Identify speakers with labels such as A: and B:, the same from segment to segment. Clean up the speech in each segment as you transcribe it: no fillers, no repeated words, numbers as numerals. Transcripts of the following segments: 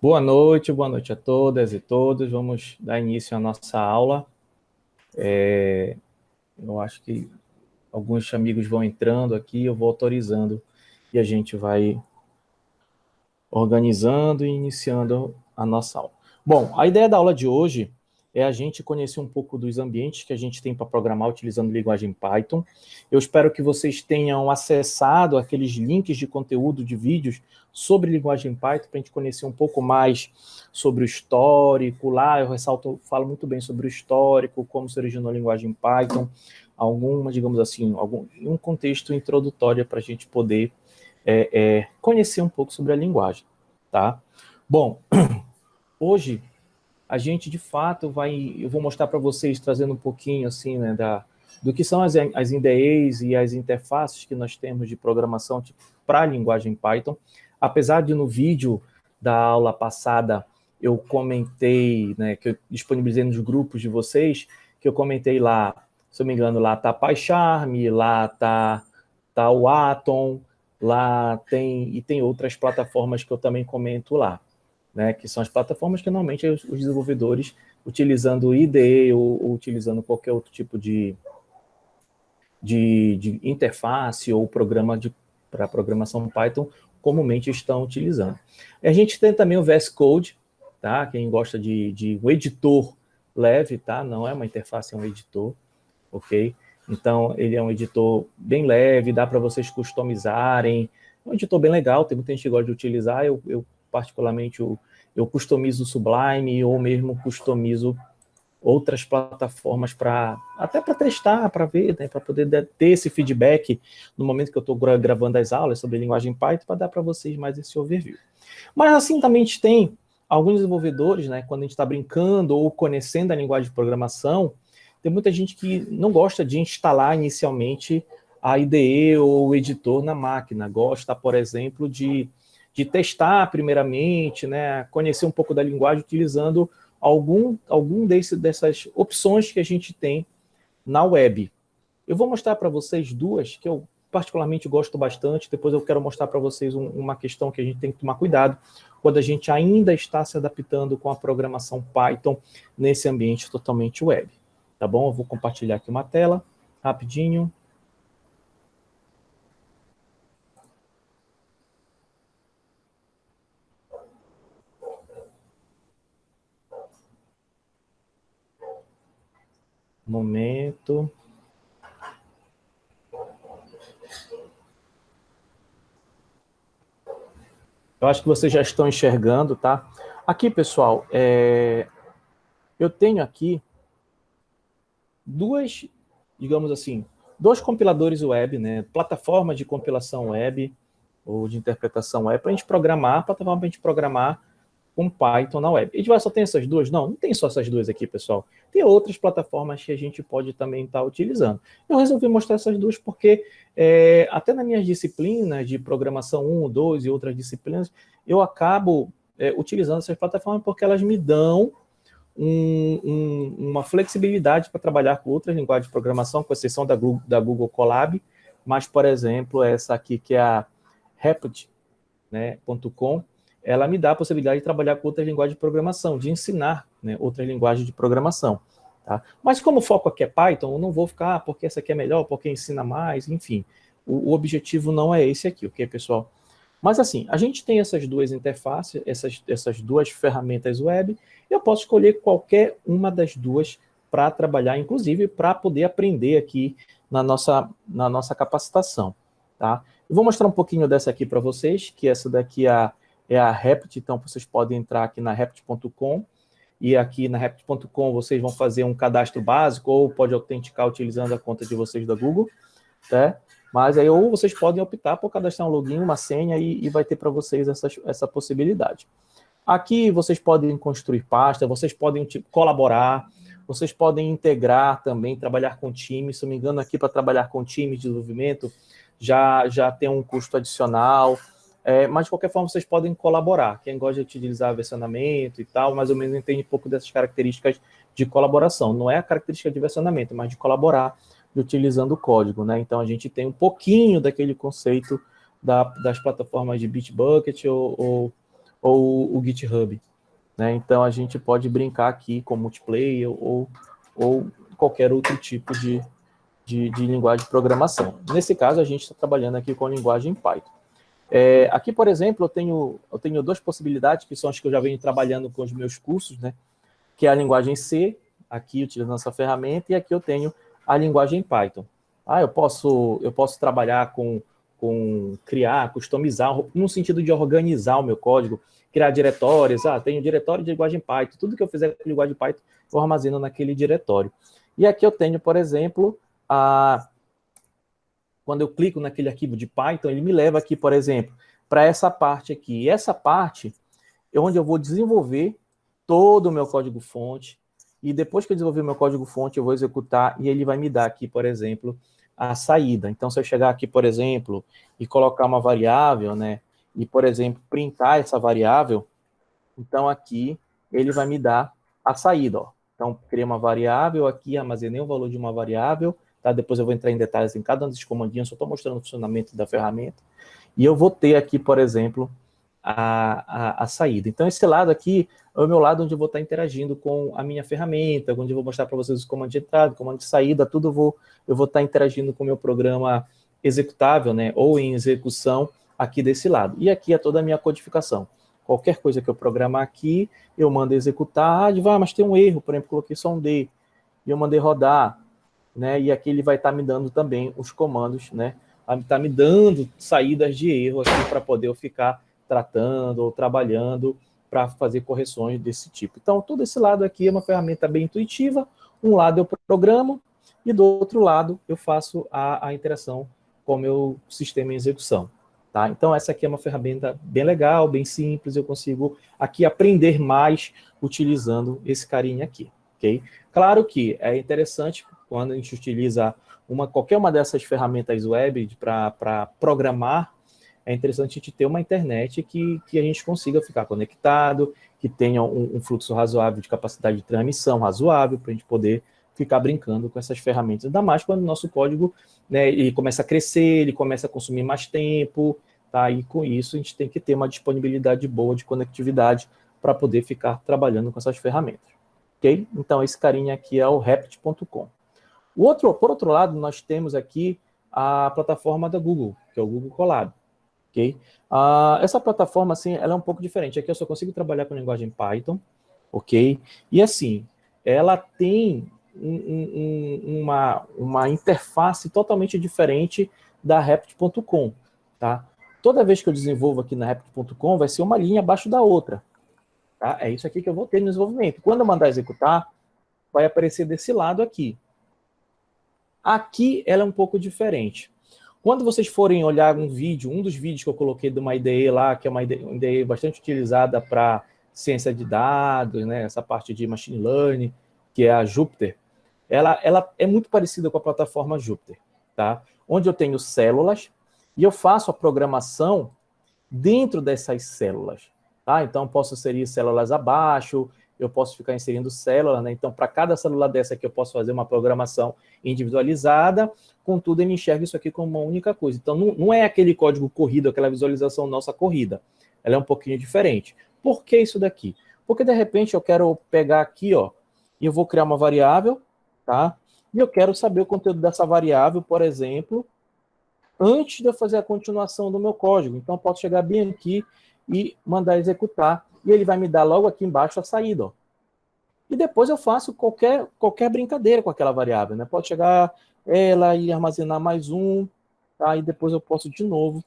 A: Boa noite a todas e todos. Vamos dar início à nossa aula. Eu acho que alguns amigos vão entrando aqui, eu vou autorizando e a gente vai organizando e iniciando a nossa aula. Bom, a ideia da aula de hoje é a gente conhecer um pouco dos ambientes que a gente tem para programar utilizando linguagem Python. Eu espero que vocês tenham acessado aqueles links de conteúdo de vídeos sobre linguagem Python para a gente conhecer um pouco mais sobre o histórico. Lá eu falo muito bem sobre o histórico, como se originou a linguagem Python, digamos assim, um contexto introdutório para a gente poder conhecer um pouco sobre a linguagem, tá? Bom, hoje a gente de fato eu vou mostrar para vocês, trazendo um pouquinho assim, né, do que são as IDEs e as interfaces que nós temos de programação para a linguagem Python. Apesar de no vídeo da aula passada eu comentei, né, que eu disponibilizei nos grupos de vocês, que eu comentei lá, se eu não me engano, lá tá PyCharm, lá tá o Atom, lá tem outras plataformas que eu também comento lá, né, que são as plataformas que normalmente os desenvolvedores, utilizando IDE ou utilizando qualquer outro tipo de interface ou programa para programação Python, comumente estão utilizando. A gente tem também o VS Code, tá? Quem gosta de um editor leve, tá? Não é uma interface, é um editor, ok? Então, ele é um editor bem leve, dá para vocês customizarem. É um editor bem legal, tem muita gente que gosta de utilizar. Eu particularmente, eu customizo o Sublime ou mesmo customizo outras plataformas até para testar, para ver, né, para poder ter esse feedback no momento que eu estou gravando as aulas sobre linguagem Python, para dar para vocês mais esse overview. Mas assim também a gente tem alguns desenvolvedores, né, quando a gente está brincando ou conhecendo a linguagem de programação, tem muita gente que não gosta de instalar inicialmente a IDE ou o editor na máquina, gosta, por exemplo, de testar primeiramente, né, conhecer um pouco da linguagem utilizando algum dessas opções que a gente tem na web. Eu vou mostrar para vocês duas que eu particularmente gosto bastante, depois eu quero mostrar para vocês uma questão que a gente tem que tomar cuidado quando a gente ainda está se adaptando com a programação Python nesse ambiente totalmente web. Tá bom? Eu vou compartilhar aqui uma tela, rapidinho. Momento. Eu acho que vocês já estão enxergando, tá? Aqui, pessoal, eu tenho aqui digamos assim, dois compiladores web, né? Plataforma de compilação web ou de interpretação web para a gente programar, plataforma para a gente programar com Python na web. A gente vai só tem essas duas? Não tem só essas duas aqui, pessoal. Tem outras plataformas que a gente pode também estar utilizando. Eu resolvi mostrar essas duas porque até nas minhas disciplinas de programação 1, 2 e outras disciplinas, eu acabo utilizando essas plataformas porque elas me dão uma flexibilidade para trabalhar com outras linguagens de programação, com exceção da Google Colab, mas, por exemplo, essa aqui, que é a Replit, né, .com, ela me dá a possibilidade de trabalhar com outras linguagens de programação, de ensinar, né, outras linguagens de programação. Tá? Mas como o foco aqui é Python, eu não vou ficar, porque essa aqui é melhor, porque ensina mais, enfim. O objetivo não é esse aqui, ok, pessoal? Mas assim, a gente tem essas duas interfaces, essas duas ferramentas web, eu posso escolher qualquer uma das duas para trabalhar, inclusive para poder aprender aqui na nossa capacitação. Tá? Eu vou mostrar um pouquinho dessa aqui para vocês, que essa daqui é a Replit, então vocês podem entrar aqui na Replit.com, e aqui na Replit.com vocês vão fazer um cadastro básico, ou pode autenticar utilizando a conta de vocês da Google, tá? Mas aí ou vocês podem optar por cadastrar um login, uma senha e vai ter para vocês essa possibilidade. Aqui vocês podem construir pasta, vocês podem colaborar, vocês podem integrar também, trabalhar com time. Se não me engano, aqui para trabalhar com time de desenvolvimento já tem um custo adicional. Mas de qualquer forma vocês podem colaborar. Quem gosta de utilizar versionamento e tal, mais ou menos entende um pouco dessas características de colaboração. Não é a característica de versionamento, mas de colaborar utilizando o código, né? Então a gente tem um pouquinho daquele conceito das plataformas de Bitbucket ou ou o GitHub, né? Então, a gente pode brincar aqui com multiplayer ou qualquer outro tipo de linguagem de programação. Nesse caso, a gente está trabalhando aqui com a linguagem Python. Aqui, por exemplo, eu tenho duas possibilidades, que são as que eu já venho trabalhando com os meus cursos, né? Que é a linguagem C, aqui utilizando essa ferramenta, e aqui eu tenho a linguagem Python. Eu posso trabalhar com criar, customizar, no sentido de organizar o meu código, criar diretórios, tenho diretório de linguagem Python, tudo que eu fizer com linguagem Python, eu armazeno naquele diretório. E aqui eu tenho, por exemplo, quando eu clico naquele arquivo de Python, ele me leva aqui, por exemplo, para essa parte aqui. E essa parte é onde eu vou desenvolver todo o meu código-fonte, e depois que eu desenvolver o meu código-fonte, eu vou executar, e ele vai me dar aqui, por exemplo, a saída. Então, se eu chegar aqui, por exemplo, e colocar uma variável, né, e, por exemplo, printar essa variável, então aqui ele vai me dar a saída, ó. Então, criei uma variável aqui, armazenei o valor de uma variável, tá? Depois eu vou entrar em detalhes em cada um desses comandinhos, só estou mostrando o funcionamento da ferramenta. E eu vou ter aqui, por exemplo, a saída. Então, esse lado aqui é o meu lado onde eu vou estar interagindo com a minha ferramenta, onde eu vou mostrar para vocês os comandos de entrada, comando de saída, tudo eu vou estar interagindo com o meu programa executável, né, ou em execução aqui desse lado. E aqui é toda a minha codificação. Qualquer coisa que eu programar aqui, eu mando executar, mas tem um erro, por exemplo, coloquei só um D, e eu mandei rodar, né, e aqui ele vai estar me dando também os comandos, né, está me dando saídas de erro aqui para poder eu ficar tratando ou trabalhando para fazer correções desse tipo. Então, todo esse lado aqui é uma ferramenta bem intuitiva. Um lado eu programo e do outro lado eu faço a interação com o meu sistema em execução. Tá? Então, essa aqui é uma ferramenta bem legal, bem simples. Eu consigo aqui aprender mais utilizando esse carinha aqui. Okay? Claro que é interessante quando a gente utiliza qualquer uma dessas ferramentas web para programar, é interessante a gente ter uma internet que a gente consiga ficar conectado, que tenha um fluxo razoável de capacidade de transmissão razoável, para a gente poder ficar brincando com essas ferramentas. Ainda mais quando o nosso código, né, ele começa a crescer, ele começa a consumir mais tempo, tá? E com isso a gente tem que ter uma disponibilidade boa de conectividade para poder ficar trabalhando com essas ferramentas. Ok? Então, esse carinha aqui é o Replit.com. Por outro lado, nós temos aqui a plataforma da Google, que é o Google Colab. Okay? Essa plataforma, assim, ela é um pouco diferente. Aqui eu só consigo trabalhar com linguagem Python, ok? E, assim, ela tem uma interface totalmente diferente da Replit.com, tá? Toda vez que eu desenvolvo aqui na Replit.com, vai ser uma linha abaixo da outra, tá? É isso aqui que eu vou ter no desenvolvimento. Quando eu mandar executar, vai aparecer desse lado aqui. Aqui ela é um pouco diferente. Quando vocês forem olhar um dos vídeos que eu coloquei de uma IDE lá, que é uma IDE bastante utilizada para ciência de dados, né, essa parte de machine learning, que é a Jupyter, ela é muito parecida com a plataforma Jupyter, tá? Onde eu tenho células e eu faço a programação dentro dessas células, tá? Então, posso inserir células abaixo, eu posso ficar inserindo célula, né? Então, para cada célula dessa aqui, eu posso fazer uma programação individualizada, contudo, ele enxerga isso aqui como uma única coisa. Então, não é aquele código corrido, aquela visualização nossa corrida. Ela é um pouquinho diferente. Por que isso daqui? Porque, de repente, eu quero pegar aqui, ó, e eu vou criar uma variável, tá? E eu quero saber o conteúdo dessa variável, por exemplo, antes de eu fazer a continuação do meu código. Então, eu posso chegar bem aqui e mandar executar, e ele vai me dar logo aqui embaixo a saída, ó. E depois eu faço qualquer brincadeira com aquela variável, né? Pode chegar ela e armazenar mais um, tá? E depois eu posso de novo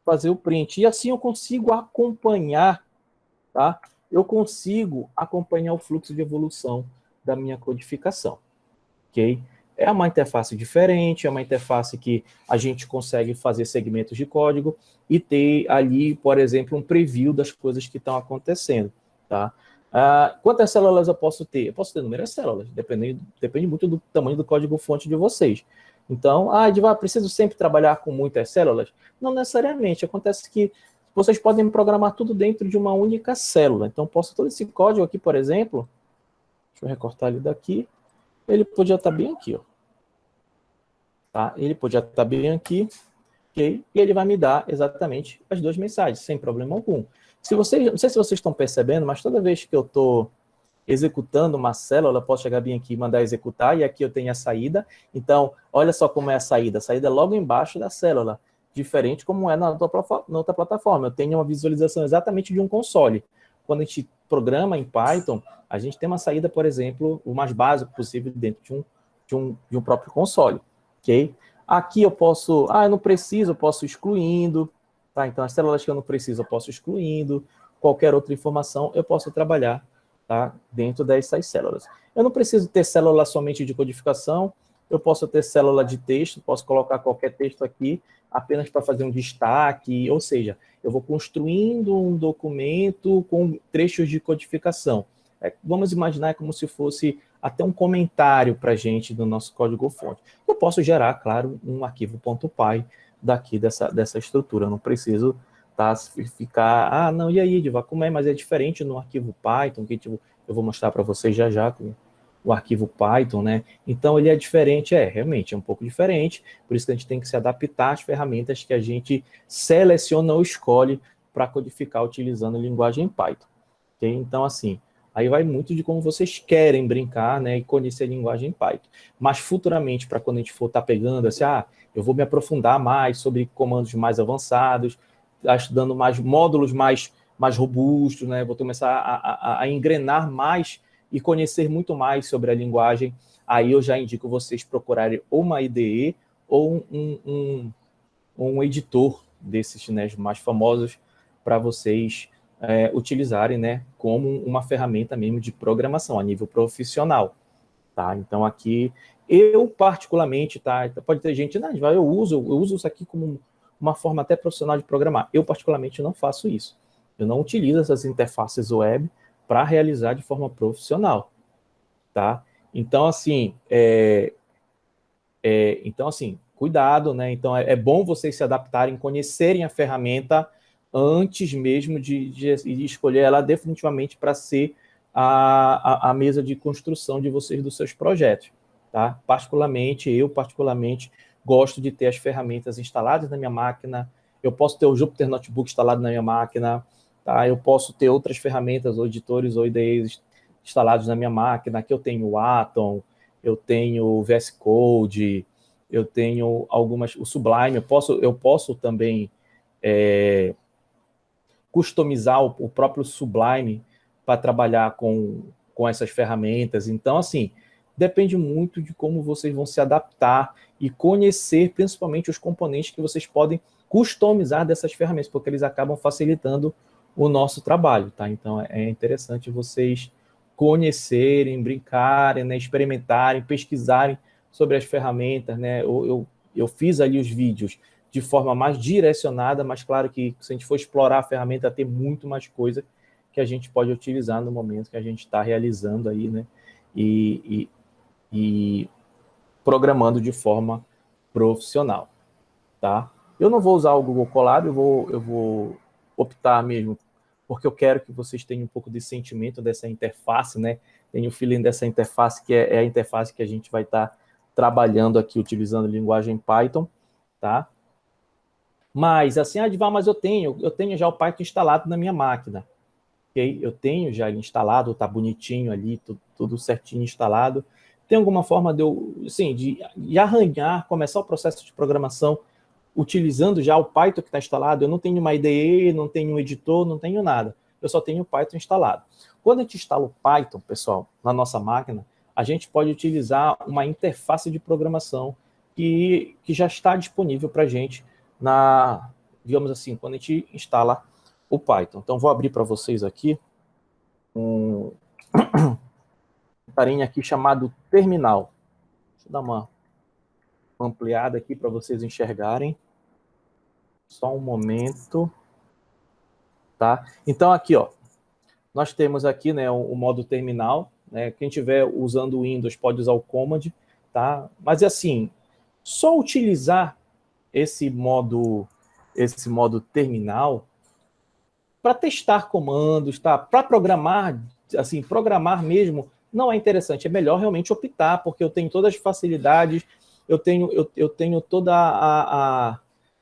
A: fazer o print. E assim eu consigo acompanhar, tá? Eu consigo acompanhar o fluxo de evolução da minha codificação, ok? É uma interface diferente, é uma interface que a gente consegue fazer segmentos de código e ter ali, por exemplo, um preview das coisas que estão acontecendo, tá? Quantas células eu posso ter? Eu posso ter inúmeras células, depende muito do tamanho do código-fonte de vocês. Então, Edivar, preciso sempre trabalhar com muitas células? Não necessariamente, acontece que vocês podem programar tudo dentro de uma única célula. Então, posso todo esse código aqui, por exemplo, deixa eu recortar ele daqui, ele podia estar bem aqui, ó. Tá? Ele podia estar bem aqui, ok? E ele vai me dar exatamente as duas mensagens, sem problema algum. Não sei se vocês estão percebendo, mas toda vez que eu estou executando uma célula, eu posso chegar bem aqui e mandar executar, e aqui eu tenho a saída. Então, olha só como é a saída. A saída é logo embaixo da célula, diferente como é na outra plataforma. Eu tenho uma visualização exatamente de um console. Quando a gente programa em Python, a gente tem uma saída, por exemplo, o mais básico possível dentro de um próprio console. Ok? Aqui eu posso, eu não preciso, eu posso excluindo. Tá? Então, as células que eu não preciso, eu posso excluindo. Qualquer outra informação, eu posso trabalhar, tá, dentro dessas células. Eu não preciso ter célula somente de codificação, eu posso ter célula de texto, posso colocar qualquer texto aqui, apenas para fazer um destaque, ou seja, eu vou construindo um documento com trechos de codificação. Vamos imaginar como se fosse até um comentário para a gente do nosso código-fonte. Eu posso gerar, claro, um arquivo .py daqui dessa estrutura, eu não preciso ficar, não, e aí, Edivar, como é? Mas é diferente no arquivo Python, que eu vou mostrar para vocês já com o arquivo Python, né? Então, ele é diferente, realmente, é um pouco diferente, por isso que a gente tem que se adaptar às ferramentas que a gente seleciona ou escolhe para codificar utilizando a linguagem Python. Okay? Então, assim, aí vai muito de como vocês querem brincar, né, e conhecer a linguagem Python. Mas, futuramente, para quando a gente for estar pegando, assim, eu vou me aprofundar mais sobre comandos mais avançados, estudando mais módulos mais robustos, né? Vou começar a engrenar mais e conhecer muito mais sobre a linguagem. Aí eu já indico vocês procurarem ou uma IDE ou um editor desses, né, mais famosos para vocês utilizarem, né, como uma ferramenta mesmo de programação a nível profissional. Tá? Então, aqui, eu particularmente, tá? Pode ter gente, não, eu uso isso aqui como uma forma até profissional de programar. Eu, particularmente, não faço isso. Eu não utilizo essas interfaces web para realizar de forma profissional. Tá? Então, assim, cuidado, né? Então, é bom vocês se adaptarem, conhecerem a ferramenta antes mesmo de escolher ela definitivamente para ser a mesa de construção de vocês, dos seus projetos. Tá? Eu particularmente, gosto de ter as ferramentas instaladas na minha máquina, eu posso ter o Jupyter Notebook instalado na minha máquina, tá? Eu posso ter outras ferramentas, ou editores, ou IDEs instalados na minha máquina, que eu tenho o Atom, eu tenho o VS Code, eu tenho o Sublime, eu posso também customizar o próprio Sublime para trabalhar com essas ferramentas. Então, assim, depende muito de como vocês vão se adaptar e conhecer, principalmente, os componentes que vocês podem customizar dessas ferramentas, porque eles acabam facilitando o nosso trabalho, tá? Então, é interessante vocês conhecerem, brincarem, né, experimentarem, pesquisarem sobre as ferramentas, né? Eu fiz ali os vídeos de forma mais direcionada, mas claro que se a gente for explorar a ferramenta, tem muito mais coisa que a gente pode utilizar no momento que a gente está realizando aí, né? E programando de forma profissional, tá? Eu não vou usar o Google Colab, eu vou optar mesmo, porque eu quero que vocês tenham um pouco de sentimento dessa interface, né? Tenho o feeling dessa interface, que é a interface que a gente vai estar trabalhando aqui, utilizando a linguagem Python, tá? Mas, assim, Edivar, mas eu tenho já o Python instalado na minha máquina, ok? Eu tenho já ele instalado, tá bonitinho ali, tudo certinho instalado. Tem alguma forma de eu, assim, de arranhar, começar o processo de programação utilizando já o Python que está instalado? Eu não tenho uma IDE, não tenho um editor, não tenho nada. Eu só tenho o Python instalado. Quando a gente instala o Python, pessoal, na nossa máquina, a gente pode utilizar uma interface de programação que já está disponível para a gente digamos assim, quando a gente instala o Python. Então, vou abrir para vocês aqui um carinha aqui chamado terminal. Deixa eu dar uma ampliada aqui para vocês enxergarem. Só um momento. Tá? Então, aqui, ó, nós temos aqui, né, o modo terminal, né? Quem estiver usando o Windows pode usar o Command, tá? Mas, assim, só utilizar esse modo terminal para testar comandos, tá? Para programar, assim, programar mesmo não é interessante. É melhor realmente optar, porque eu tenho todas as facilidades, eu tenho toda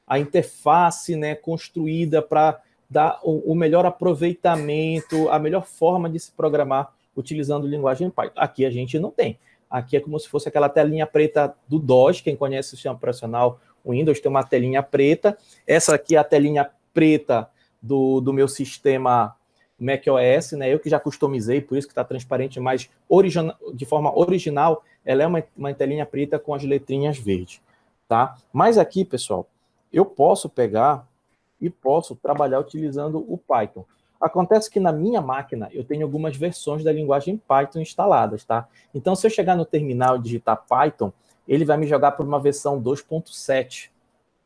A: a interface, né, construída para dar o melhor aproveitamento, a melhor forma de se programar utilizando linguagem Python. Aqui a gente não tem. Aqui é como se fosse aquela telinha preta do DOS. Quem conhece o sistema operacional Windows tem uma telinha preta. Essa aqui é a telinha preta do meu sistema macOS, né? Eu que já customizei, por isso que está transparente, mas de forma original, ela é uma telinha preta com as letrinhas verdes, tá? Mas aqui, pessoal, eu posso pegar e posso trabalhar utilizando o Python. Acontece que na minha máquina eu tenho algumas versões da linguagem Python instaladas, tá? Então, se eu chegar no terminal e digitar Python, ele vai me jogar para uma versão 2.7,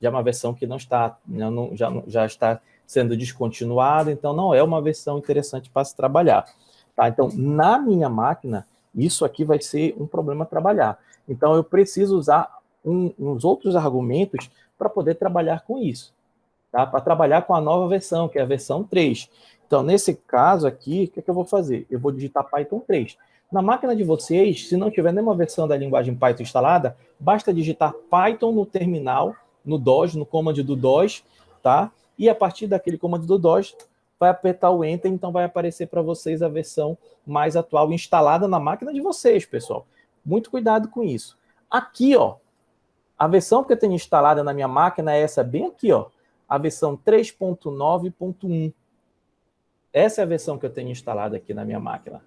A: já é uma versão que não está, já está sendo descontinuada, então não é uma versão interessante para se trabalhar, tá? Então, na minha máquina, isso aqui vai ser um problema trabalhar. Então, eu preciso usar uns outros argumentos para poder trabalhar com isso, tá? Para trabalhar com a nova versão, que é a versão 3. Então, nesse caso aqui, o que eu vou fazer? Eu vou digitar Python 3. Na máquina de vocês, se não tiver nenhuma versão da linguagem Python instalada, basta digitar Python no terminal, no DOS, no comando do DOS, tá? E a partir daquele comando do DOS, vai apertar o Enter, então vai aparecer para vocês a versão mais atual instalada na máquina de vocês, pessoal. Muito cuidado com isso. Aqui, ó, a versão que eu tenho instalada na minha máquina é essa bem aqui, ó, a versão 3.9.1. Essa é a versão que eu tenho instalada aqui na minha máquina,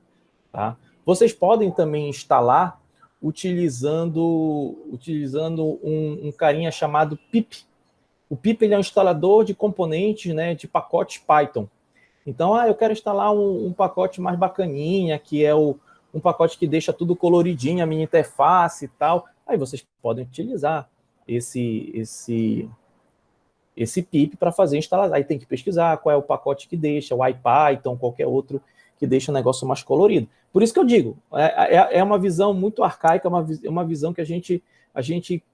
A: tá? Vocês podem também instalar utilizando um carinha chamado pip. O pip ele é um instalador de componentes, né, de pacotes Python. Então, eu quero instalar um pacote mais bacaninha, que é um pacote que deixa tudo coloridinho, a minha interface e tal. Aí vocês podem utilizar esse pip para fazer instalar. Aí tem que pesquisar qual é o pacote que deixa, o IPython, qualquer outro que deixa o negócio mais colorido. Por isso que eu digo, é uma visão muito arcaica, uma visão que a gente,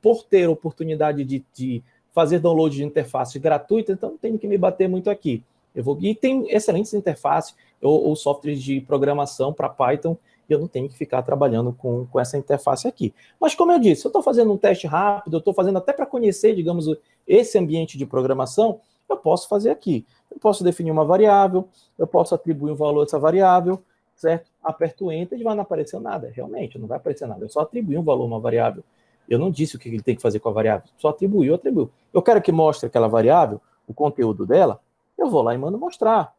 A: por ter oportunidade de fazer download de interfaces gratuitas, então não tem que me bater muito aqui. E tem excelentes interfaces ou softwares de programação para Python, e eu não tenho que ficar trabalhando com essa interface aqui. Mas, como eu disse, eu estou fazendo um teste rápido, eu estou fazendo até para conhecer, digamos, esse ambiente de programação, eu posso fazer aqui. Eu posso definir uma variável, eu posso atribuir um valor a essa variável, certo? Aperto o Enter e não apareceu nada. Realmente, não vai aparecer nada. Eu só atribuí um valor a uma variável. Eu não disse o que ele tem que fazer com a variável. Só atribuiu. Eu quero que mostre aquela variável, o conteúdo dela, eu vou lá e mando mostrar.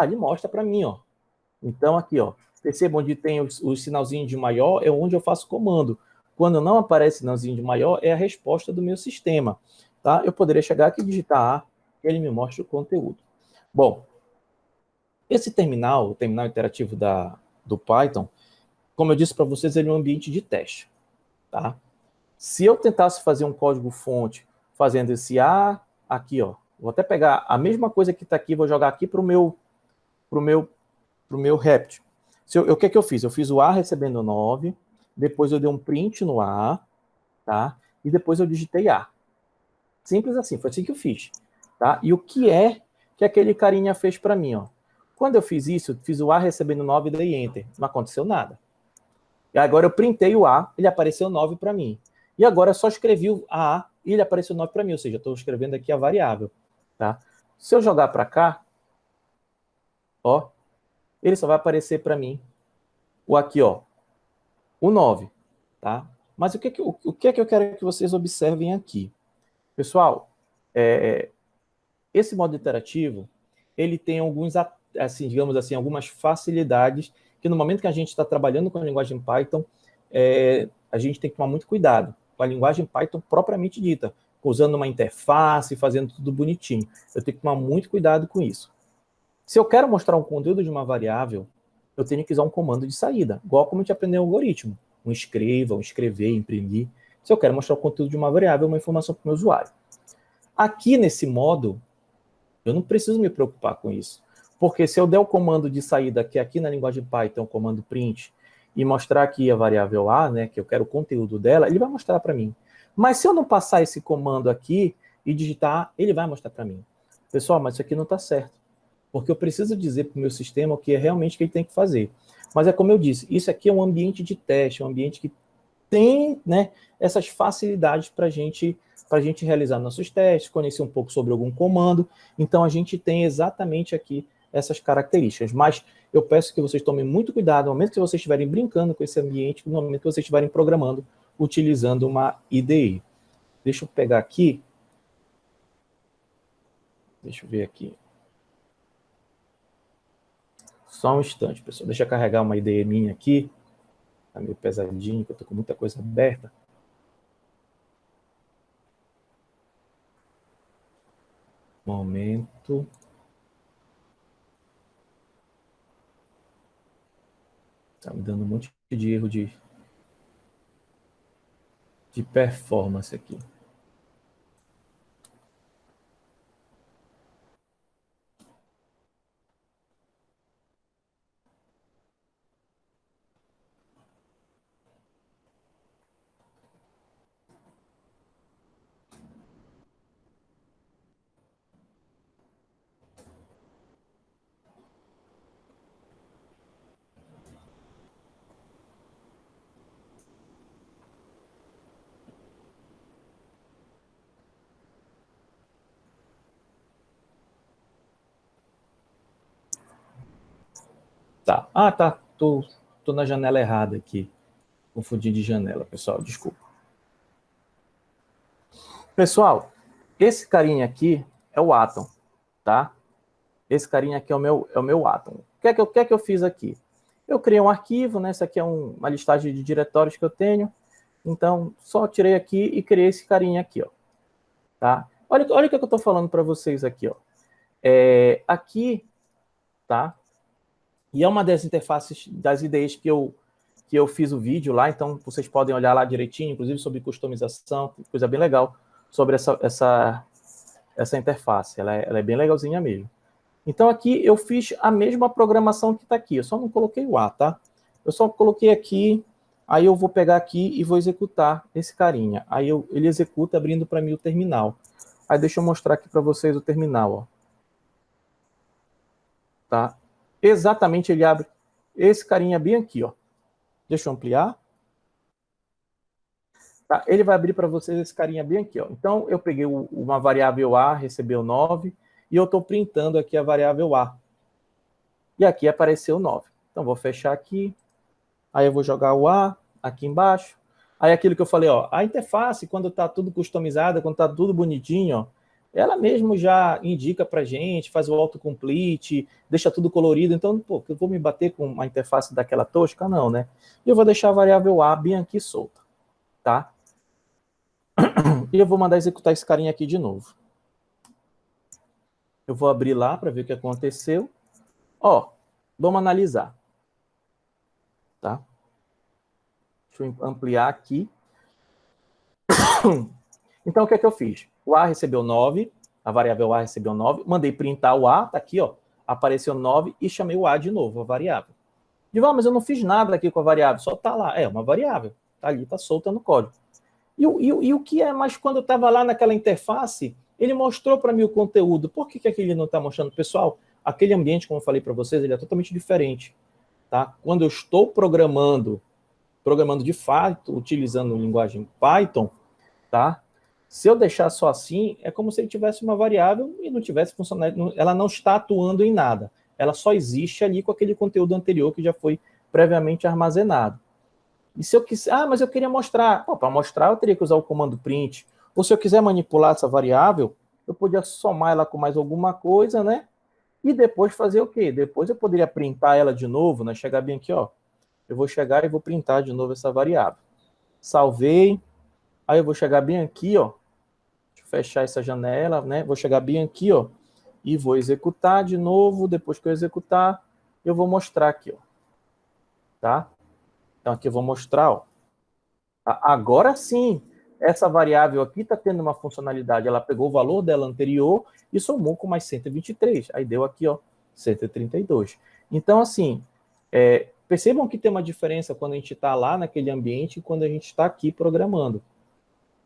A: Ele mostra para mim, ó. Então, aqui, ó, perceba onde tem o sinalzinho de maior, é onde eu faço comando. Quando não aparece sinalzinho de maior, é a resposta do meu sistema, tá? Eu poderia chegar aqui e digitar A, e ele me mostra o conteúdo. Bom, esse terminal, o terminal interativo do Python, como eu disse para vocês, ele é um ambiente de teste, tá? Se eu tentasse fazer um código-fonte fazendo esse A, aqui, ó, vou até pegar a mesma coisa que está aqui, vou jogar aqui para o meu Rapt. O que eu fiz? Eu fiz o A recebendo 9, depois eu dei um print no A, tá? E depois eu digitei A. Simples assim, foi assim que eu fiz, tá? E o que aquele carinha fez para mim, ó? Quando eu fiz isso, eu fiz o A recebendo 9 e dei Enter. Não aconteceu nada. E agora eu printei o A, ele apareceu 9 para mim. E agora eu só escrevi o A e ele apareceu 9 para mim, ou seja, eu estou escrevendo aqui a variável, tá? Se eu jogar para cá, ó, ele só vai aparecer para mim aqui, ó, o 9, tá? Mas o que é que eu quero que vocês observem aqui? Pessoal, esse modo interativo, ele tem assim, digamos assim, algumas facilidades que no momento que a gente está trabalhando com a linguagem Python, a gente tem que tomar muito cuidado com a linguagem Python propriamente dita, usando uma interface, fazendo tudo bonitinho. Eu tenho que tomar muito cuidado com isso. Se eu quero mostrar um conteúdo de uma variável, eu tenho que usar um comando de saída, igual como a gente aprendeu o algoritmo. Um escreva, um escrever, imprimir. Se eu quero mostrar o conteúdo de uma variável, uma informação para o meu usuário. Aqui nesse modo, eu não preciso me preocupar com isso. Porque se eu der o comando de saída, que aqui na linguagem Python é o comando print, e mostrar aqui a variável A, né, que eu quero o conteúdo dela, ele vai mostrar para mim. Mas se eu não passar esse comando aqui e digitar A, ele vai mostrar para mim. Pessoal, mas isso aqui não está certo. Porque eu preciso dizer para o meu sistema o que é realmente que ele tem que fazer. Mas é como eu disse, isso aqui é um ambiente de teste, um ambiente que tem, né, essas facilidades para a gente para a gente realizar nossos testes, conhecer um pouco sobre algum comando. Então, a gente tem exatamente aqui essas características. Mas eu peço que vocês tomem muito cuidado no momento que vocês estiverem brincando com esse ambiente, no momento que vocês estiverem programando, utilizando uma IDE. Deixa eu pegar aqui. Deixa eu ver aqui. Só um instante, pessoal. Deixa eu carregar uma IDE minha aqui. Tá meio pesadinho, que eu tô com muita coisa aberta. Momento. Tá me dando um monte de erro de performance aqui. Tá. Ah, tá. Tô na janela errada aqui. Confundi de janela, pessoal. Desculpa. Pessoal, esse carinha aqui é o Atom, tá? Esse carinha aqui é o meu Atom. O que é que eu fiz aqui? Eu criei um arquivo, né? Isso aqui é uma listagem de diretórios que eu tenho. Então, só tirei aqui e criei esse carinha aqui, ó. Tá? Olha o que eu estou falando para vocês aqui, ó. Aqui, tá? E é uma das interfaces das IDEs que eu fiz o vídeo lá, então vocês podem olhar lá direitinho, inclusive sobre customização, coisa bem legal sobre essa interface. Ela é bem legalzinha mesmo. Então aqui eu fiz a mesma programação que está aqui, eu só não coloquei o A, tá? Eu só coloquei aqui, aí eu vou pegar aqui e vou executar esse carinha. Aí ele executa abrindo para mim o terminal. Aí deixa eu mostrar aqui para vocês o terminal, ó. Tá? Exatamente ele abre esse carinha bem aqui, ó. Deixa eu ampliar. Tá? Ele vai abrir para vocês esse carinha bem aqui, ó. Então eu peguei uma variável A, recebeu 9, e eu estou printando aqui a variável A. E aqui apareceu 9. Então vou fechar aqui. Aí eu vou jogar o A aqui embaixo. Aí aquilo que eu falei, ó, a interface, quando está tudo customizada, quando está tudo bonitinho, ó, ela mesmo já indica para gente, faz o autocomplete, deixa tudo colorido. Então, pô, eu vou me bater com uma interface daquela tosca? Não, né? E eu vou deixar a variável A bem aqui solta, tá? E eu vou mandar executar esse carinha aqui de novo. Eu vou abrir lá para ver o que aconteceu. Ó, vamos analisar. Tá? Deixa eu ampliar aqui. Então, o que é que eu fiz? O A recebeu 9, a variável A recebeu 9, mandei printar o A, tá aqui, ó, apareceu 9 e chamei o A de novo, a variável. Digo, mas eu não fiz nada aqui com a variável, só tá lá. É uma variável, tá ali, tá solta no código. E o que é, mas quando eu estava lá naquela interface, ele mostrou para mim o conteúdo. Por que ele não está mostrando? Pessoal, aquele ambiente, como eu falei para vocês, ele é totalmente diferente. Tá? Quando eu estou programando de fato, utilizando linguagem Python, tá? Se eu deixar só assim, é como se ele tivesse uma variável e não tivesse funcionando, ela não está atuando em nada. Ela só existe ali com aquele conteúdo anterior que já foi previamente armazenado. E se eu quiser, mas eu queria mostrar. Para mostrar, eu teria que usar o comando print. Ou se eu quiser manipular essa variável, eu podia somar ela com mais alguma coisa, né? E depois fazer o quê? Depois eu poderia printar ela de novo, né? Chegar bem aqui, ó. Eu vou chegar e vou printar de novo essa variável. Salvei. Aí eu vou chegar bem aqui, ó. Deixa eu fechar essa janela, né? Vou chegar bem aqui, ó. E vou executar de novo. Depois que eu executar, eu vou mostrar aqui, ó. Tá? Então aqui eu vou mostrar, ó. Agora sim, essa variável aqui está tendo uma funcionalidade. Ela pegou o valor dela anterior e somou com mais 123. Aí deu aqui, ó, 132. Então, assim, percebam que tem uma diferença quando a gente está lá naquele ambiente e quando a gente está aqui programando.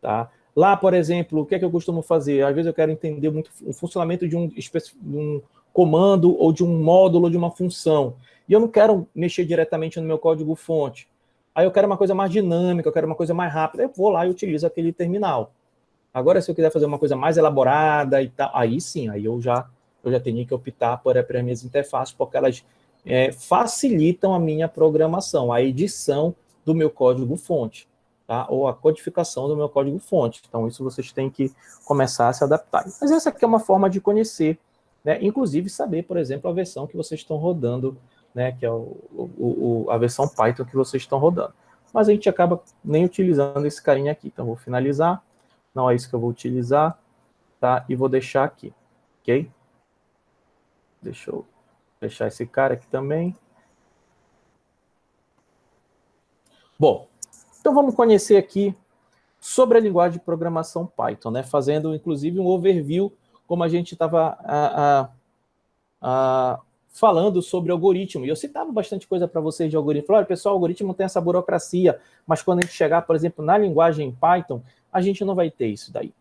A: Tá? Lá, por exemplo, o que é que eu costumo fazer? Às vezes eu quero entender muito o funcionamento de um comando ou de um módulo ou de uma função. E eu não quero mexer diretamente no meu código-fonte. Aí eu quero uma coisa mais dinâmica, eu quero uma coisa mais rápida. Eu vou lá e utilizo aquele terminal. Agora, se eu quiser fazer uma coisa mais elaborada e tal, aí sim, aí eu já teria que optar por as minhas interfaces, porque elas facilitam a minha programação, a edição do meu código-fonte, tá? Ou a codificação do meu código-fonte. Então, isso vocês têm que começar a se adaptar. Mas essa aqui é uma forma de conhecer, né? Inclusive saber, por exemplo, a versão que vocês estão rodando, né? Que é a versão Python que vocês estão rodando. Mas a gente acaba nem utilizando esse carinha aqui. Então, vou finalizar. Não é isso que eu vou utilizar, tá? E vou deixar aqui, ok? Deixa eu deixar esse cara aqui também. Bom, então vamos conhecer aqui sobre a linguagem de programação Python, né? Fazendo, inclusive, um overview, como a gente estava falando sobre algoritmo. E eu citava bastante coisa para vocês de algoritmo. Olha, pessoal, o algoritmo tem essa burocracia, mas quando a gente chegar, por exemplo, na linguagem Python, a gente não vai ter isso daí.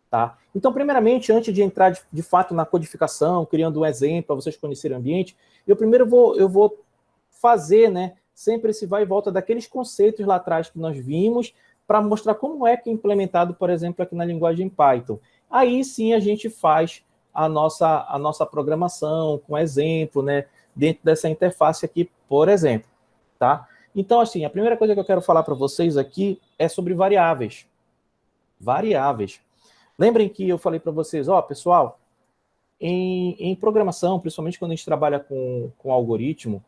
A: Tá? Então, primeiramente, antes de entrar de fato na codificação, criando um exemplo para vocês conhecerem o ambiente, eu vou fazer, né, sempre esse vai e volta daqueles conceitos lá atrás que nós vimos, para mostrar como é que é implementado, por exemplo, aqui na linguagem Python. Aí sim a gente faz a nossa programação com exemplo, né, dentro dessa interface aqui, por exemplo. Tá? Então, assim, a primeira coisa que eu quero falar para vocês aqui é sobre variáveis. Variáveis. Lembrem que eu falei para vocês, ó, pessoal, em programação, principalmente quando a gente trabalha com algoritmo,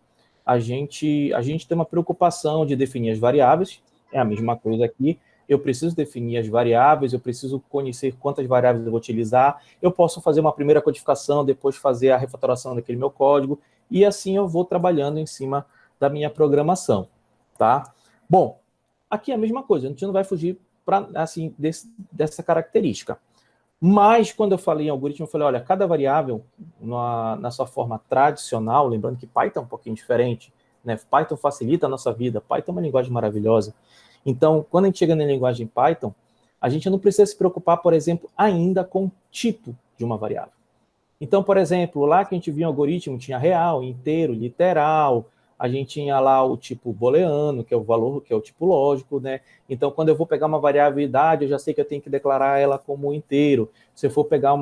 A: a gente tem uma preocupação de definir as variáveis, é a mesma coisa aqui, eu preciso definir as variáveis, eu preciso conhecer quantas variáveis eu vou utilizar, eu posso fazer uma primeira codificação, depois fazer a refatoração daquele meu código, e assim eu vou trabalhando em cima da minha programação, tá? Bom, aqui é a mesma coisa, a gente não vai fugir assim, dessa característica. Mas, quando eu falei em algoritmo, eu falei, olha, cada variável, na sua forma tradicional, lembrando que Python é um pouquinho diferente, né? Python facilita a nossa vida, Python é uma linguagem maravilhosa. Então, quando a gente chega na linguagem Python, a gente não precisa se preocupar, por exemplo, ainda com o tipo de uma variável. Então, por exemplo, lá que a gente viu o algoritmo, tinha real, inteiro, literal, a gente tinha lá o tipo booleano, que é o valor, que é o tipo lógico, né? Então, quando eu vou pegar uma variável idade, eu já sei que eu tenho que declarar ela como inteiro. Se eu for pegar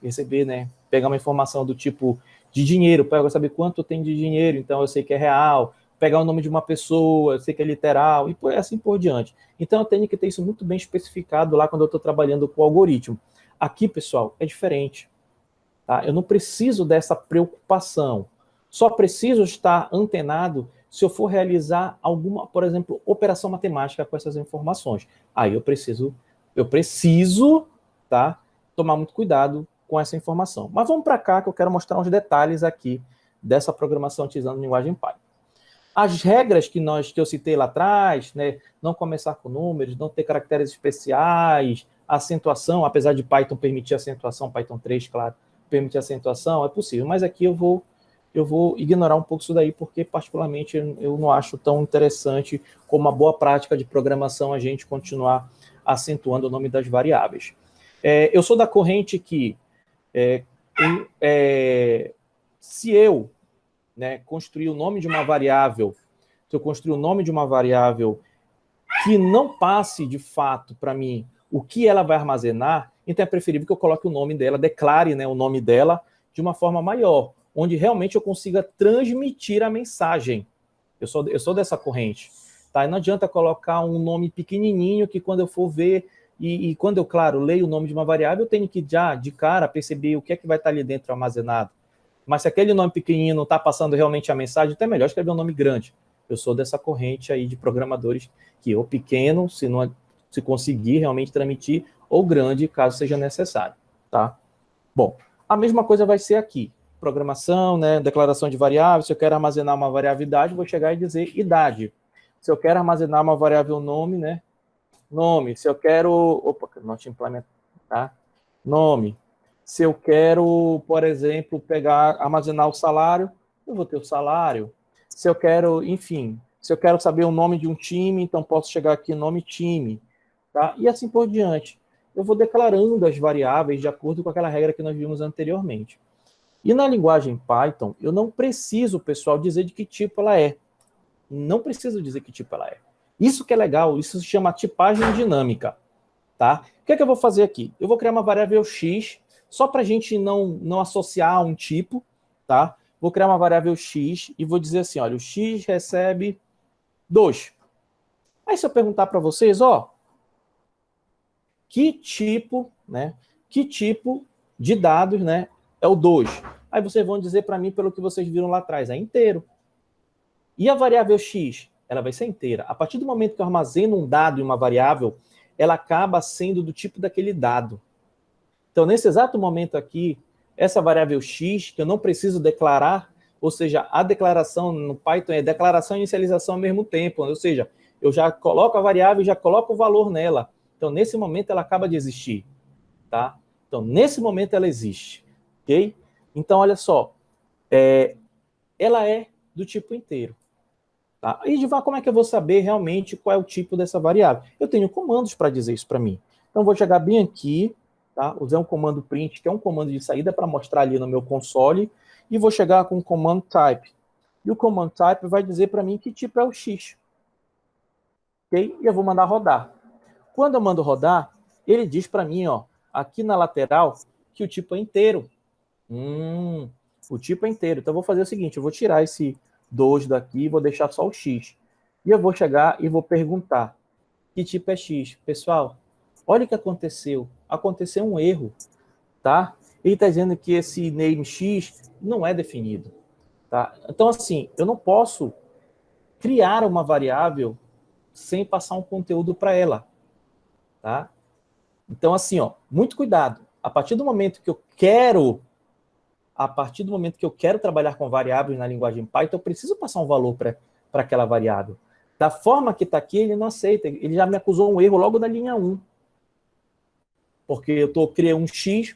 A: receber, né? Pegar uma informação do tipo de dinheiro, para eu saber quanto tem de dinheiro, então eu sei que é real. Pegar o nome de uma pessoa, eu sei que é literal, e assim por diante. Então, eu tenho que ter isso muito bem especificado lá quando eu estou trabalhando com o algoritmo. Aqui, pessoal, é diferente. Tá? Eu não preciso dessa preocupação. Só preciso estar antenado se eu for realizar alguma, por exemplo, operação matemática com essas informações. Aí eu preciso, tá, tomar muito cuidado com essa informação. Mas vamos para cá que eu quero mostrar uns detalhes aqui dessa programação utilizando linguagem Python. As regras que eu citei lá atrás, né, não começar com números, não ter caracteres especiais, acentuação, apesar de Python permitir acentuação, Python 3, claro, permitir acentuação, é possível, mas aqui eu vou ignorar um pouco isso daí, porque particularmente eu não acho tão interessante como uma boa prática de programação a gente continuar acentuando o nome das variáveis. Eu sou da corrente que se eu, né, construir o nome de uma variável, se eu construir o nome de uma variável que não passe de fato para mim o que ela vai armazenar, então é preferível que eu coloque o nome dela, declare, né, o nome dela de uma forma maior, onde realmente eu consiga transmitir a mensagem. Eu sou dessa corrente. Tá? E não adianta colocar um nome pequenininho que quando eu for ver, e quando eu, claro, leio o nome de uma variável, eu tenho que já, de cara, perceber o que é que vai estar ali dentro armazenado. Mas se aquele nome pequenininho não está passando realmente a mensagem, então é melhor escrever um nome grande. Eu sou dessa corrente aí de programadores que ou pequeno, se conseguir realmente transmitir, ou grande, caso seja necessário. Tá? Bom, a mesma coisa vai ser aqui. Programação, né, declaração de variável. Se eu quero armazenar uma variável idade, vou chegar e dizer idade. Se eu quero armazenar uma variável nome, né, nome. Se eu quero... Opa, não tinha implementado, tá? Nome. Se eu quero, por exemplo, armazenar o salário, eu vou ter o salário. Se eu quero, enfim, se eu quero saber o nome de um time, então posso chegar aqui, nome time, tá? E assim por diante. Eu vou declarando as variáveis de acordo com aquela regra que nós vimos anteriormente. E na linguagem Python, eu não preciso, pessoal, dizer de que tipo ela é. Não preciso dizer que tipo ela é. Isso que é legal, isso se chama tipagem dinâmica. tá? O que é que eu vou fazer aqui? Eu vou criar uma variável x, só para a gente não associar a um tipo, tá? Vou criar uma variável x e vou dizer assim, olha, o x recebe 2. Aí se eu perguntar para vocês, ó, que tipo, né? Que tipo de dados, né, é o 2? Aí vocês vão dizer para mim, pelo que vocês viram lá atrás, é inteiro. E a variável x? Ela vai ser inteira. A partir do momento que eu armazeno um dado em uma variável, ela acaba sendo do tipo daquele dado. Então, nesse exato momento aqui, essa variável x, que eu não preciso declarar, ou seja, a declaração no Python é declaração e inicialização ao mesmo tempo, ou seja, eu já coloco a variável e já coloco o valor nela. Então, nesse momento, ela acaba de existir, tá? Então, nesse momento, ela existe, ok? Então, olha só, ela é do tipo inteiro. Tá? E, Divan, como é que eu vou saber realmente qual é o tipo dessa variável? Eu tenho comandos para dizer isso para mim. Então, vou chegar bem aqui, tá? Usar um comando print, que é um comando de saída para mostrar ali no meu console, e vou chegar com o command type. E o command type vai dizer para mim que tipo é o x. Ok? E eu vou mandar rodar. Quando eu mando rodar, ele diz para mim, ó, aqui na lateral, que o tipo é inteiro. O tipo é inteiro. Então, eu vou fazer o seguinte, eu vou tirar esse 2 daqui e vou deixar só o x. E eu vou chegar e vou perguntar, que tipo é x? Pessoal, olha o que aconteceu. Aconteceu um erro, tá? Ele está dizendo que esse name x não é definido, tá? Então, assim, eu não posso criar uma variável sem passar um conteúdo para ela, tá? Então, assim, ó, muito cuidado. A partir do momento que eu quero trabalhar com variáveis na linguagem Python, eu preciso passar um valor para aquela variável. Da forma que está aqui, ele não aceita. Ele já me acusou um erro logo na linha 1. Porque eu criei um x,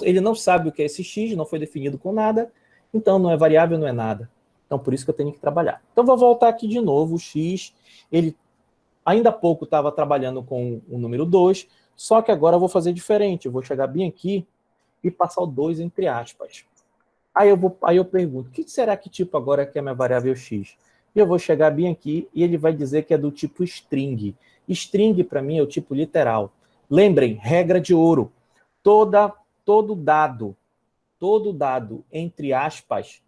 A: ele não sabe o que é esse x, não foi definido com nada, então não é variável, não é nada. Então, por isso que eu tenho que trabalhar. Então, vou voltar aqui de novo. O x, ele ainda há pouco estava trabalhando com o número 2, só que agora eu vou fazer diferente. Eu vou chegar bem aqui e passar o 2 entre aspas. Aí eu pergunto, o que será que tipo agora que é a minha variável x? E eu vou chegar bem aqui e ele vai dizer que é do tipo string. String, para mim, é o tipo literal. Lembrem, regra de ouro. Todo dado, entre aspas,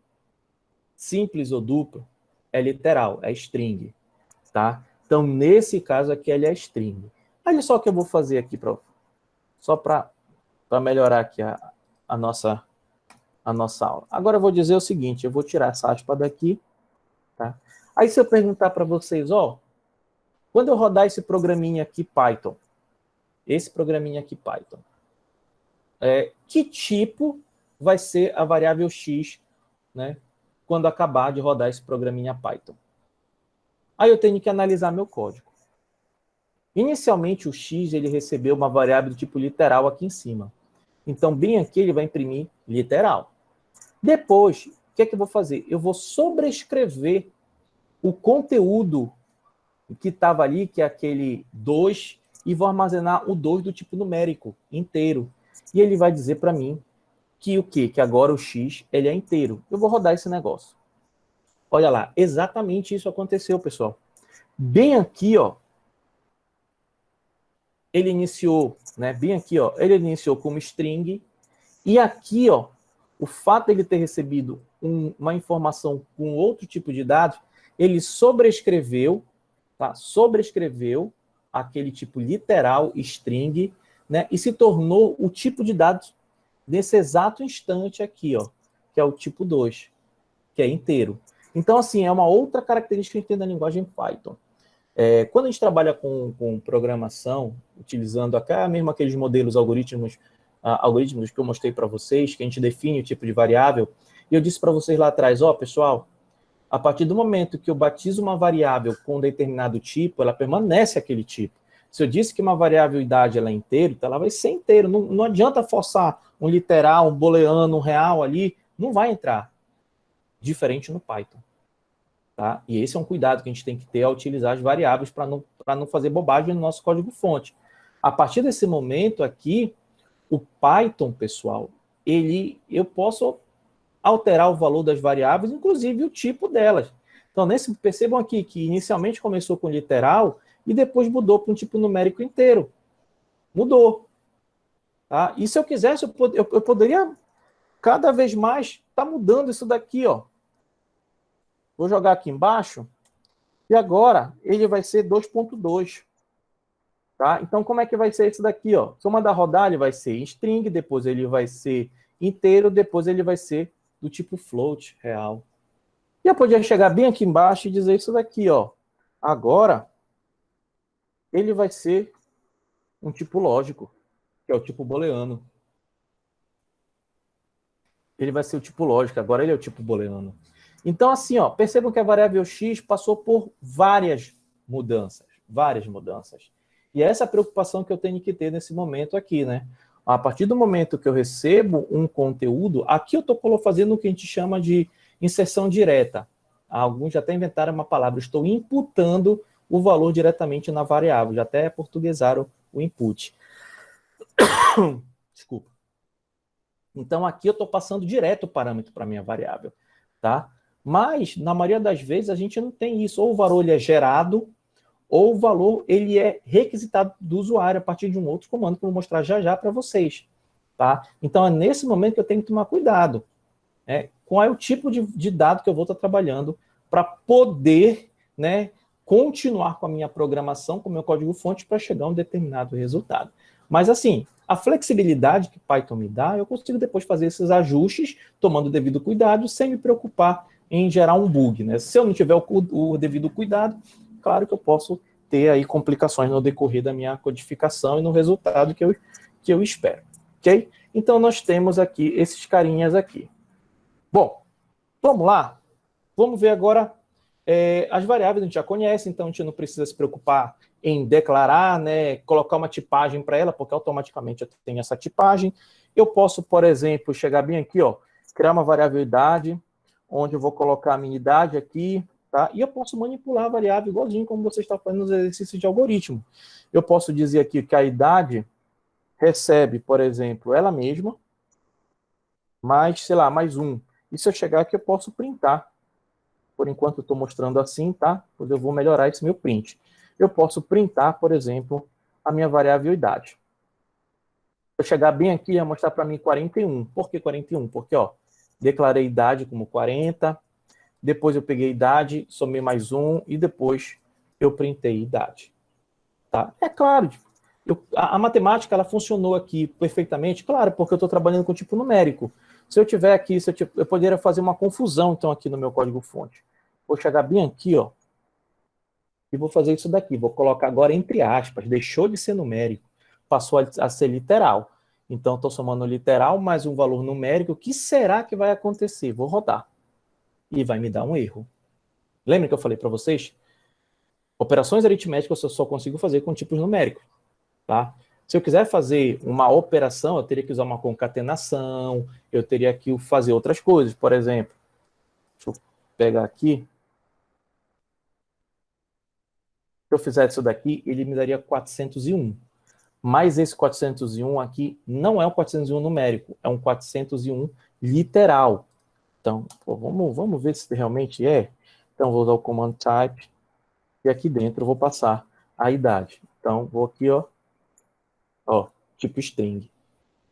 A: simples ou duplo, é literal, é string. Tá? Então, nesse caso aqui, ele é string. Olha só o que eu vou fazer aqui, só para melhorar aqui a nossa aula. Agora eu vou dizer o seguinte, eu vou tirar essa aspa daqui, tá? Aí se eu perguntar para vocês, ó, quando eu rodar esse programinha aqui Python, que tipo vai ser a variável x, né, quando acabar de rodar esse programinha Python? Aí eu tenho que analisar meu código. Inicialmente o x ele recebeu uma variável do tipo literal aqui em cima. Então bem aqui ele vai imprimir literal. Depois, o que é que eu vou fazer? Eu vou sobrescrever o conteúdo que estava ali, que é aquele 2, e vou armazenar o 2 do tipo numérico, inteiro. E ele vai dizer para mim que o quê? Que agora o x ele é inteiro. Eu vou rodar esse negócio. Olha lá, exatamente isso aconteceu, pessoal. Bem aqui, ó, ele iniciou, né? Bem aqui, ó, ele iniciou como string, e aqui, ó, o fato de ele ter recebido uma informação com outro tipo de dados, ele sobrescreveu, tá? Sobrescreveu aquele tipo literal string, né? E se tornou o tipo de dados nesse exato instante aqui, ó, que é o tipo 2, que é inteiro. Então, assim, é uma outra característica que a gente tem da linguagem Python. Quando a gente trabalha com programação, utilizando mesmo aqueles modelos algoritmos que eu mostrei para vocês, que a gente define o tipo de variável, e eu disse para vocês lá atrás, ó, pessoal, a partir do momento que eu batizo uma variável com um determinado tipo, ela permanece aquele tipo. Se eu disse que uma variável idade ela é inteiro, então ela vai ser inteiro. Não adianta forçar um literal, um booleano, um real ali, não vai entrar. Diferente no Python. Tá? E esse é um cuidado que a gente tem que ter ao utilizar as variáveis para não fazer bobagem no nosso código-fonte. A partir desse momento aqui, o Python, pessoal, eu posso alterar o valor das variáveis, inclusive o tipo delas. Então, percebam aqui que inicialmente começou com literal e depois mudou para um tipo numérico inteiro. Mudou. Tá? E se eu quisesse, eu poderia cada vez mais estar mudando isso daqui, ó. Vou jogar aqui embaixo. E agora ele vai ser 2.2. Tá? Então, como é que vai ser isso daqui? Ó? Se eu mandar rodar, ele vai ser em string, depois ele vai ser inteiro, depois ele vai ser do tipo float real. E eu podia chegar bem aqui embaixo e dizer isso daqui. Ó. Agora, ele vai ser um tipo lógico, que é o tipo booleano. Ele vai ser o tipo lógico, agora ele é o tipo booleano. Então, assim, ó, percebam que a variável x passou por várias mudanças. Várias mudanças. E é essa preocupação que eu tenho que ter nesse momento aqui, né? A partir do momento que eu recebo um conteúdo, aqui eu estou fazendo o que a gente chama de inserção direta. Alguns já até inventaram uma palavra, estou imputando o valor diretamente na variável, já até portuguesaram o input. Desculpa. Então, aqui eu estou passando direto o parâmetro para a minha variável, tá? Mas, na maioria das vezes, a gente não tem isso. Ou o valor ele é gerado, ou o valor ele é requisitado do usuário a partir de um outro comando que eu vou mostrar já já para vocês, tá? Então, é nesse momento que eu tenho que tomar cuidado. Qual é o tipo de dado que eu vou estar trabalhando para poder, né, continuar com a minha programação, com o meu código-fonte para chegar a um determinado resultado. Mas, assim, a flexibilidade que Python me dá, eu consigo depois fazer esses ajustes, tomando o devido cuidado, sem me preocupar em gerar um bug, né? Se eu não tiver o devido cuidado, claro que eu posso ter aí complicações no decorrer da minha codificação e no resultado que eu espero, ok? Então, nós temos aqui esses carinhas aqui. Bom, vamos lá? Vamos ver agora as variáveis, a gente já conhece, então a gente não precisa se preocupar em declarar, né, colocar uma tipagem para ela, porque automaticamente eu tenho essa tipagem. Eu posso, por exemplo, chegar bem aqui, ó, criar uma variável idade, onde eu vou colocar a minha idade aqui, tá? E eu posso manipular a variável igualzinho como você está fazendo nos exercícios de algoritmo. Eu posso dizer aqui que a idade recebe, por exemplo, ela mesma, mais, sei lá, mais um. E se eu chegar aqui, eu posso printar. Por enquanto eu estou mostrando assim, tá? Pois eu vou melhorar esse meu print. Eu posso printar, por exemplo, a minha variável idade. Se eu chegar bem aqui, vai mostrar para mim 41. Por que 41? Porque, ó, declarei idade como 40, depois eu peguei idade, somei mais um, e depois eu printei idade. Tá? É claro, a matemática ela funcionou aqui perfeitamente, claro, porque eu estou trabalhando com tipo numérico. Se eu tiver aqui, eu poderia fazer uma confusão, então, aqui no meu código-fonte. Vou chegar bem aqui, ó, e vou fazer isso daqui. Vou colocar agora entre aspas, deixou de ser numérico, passou a ser literal. Então, estou somando literal mais um valor numérico. O que será que vai acontecer? Vou rodar. E vai me dar um erro. Lembra que eu falei para vocês? Operações aritméticas eu só consigo fazer com tipos numéricos. Tá? Se eu quiser fazer uma operação, eu teria que usar uma concatenação, eu teria que fazer outras coisas. Por exemplo, deixa eu pegar aqui. Se eu fizer isso daqui, ele me daria 401. Mas esse 401 aqui não é um 401 numérico, é um 401 literal. Então, pô, vamos ver se realmente é. Então, vou usar o command type e aqui dentro eu vou passar a idade. Então, vou aqui, ó tipo string.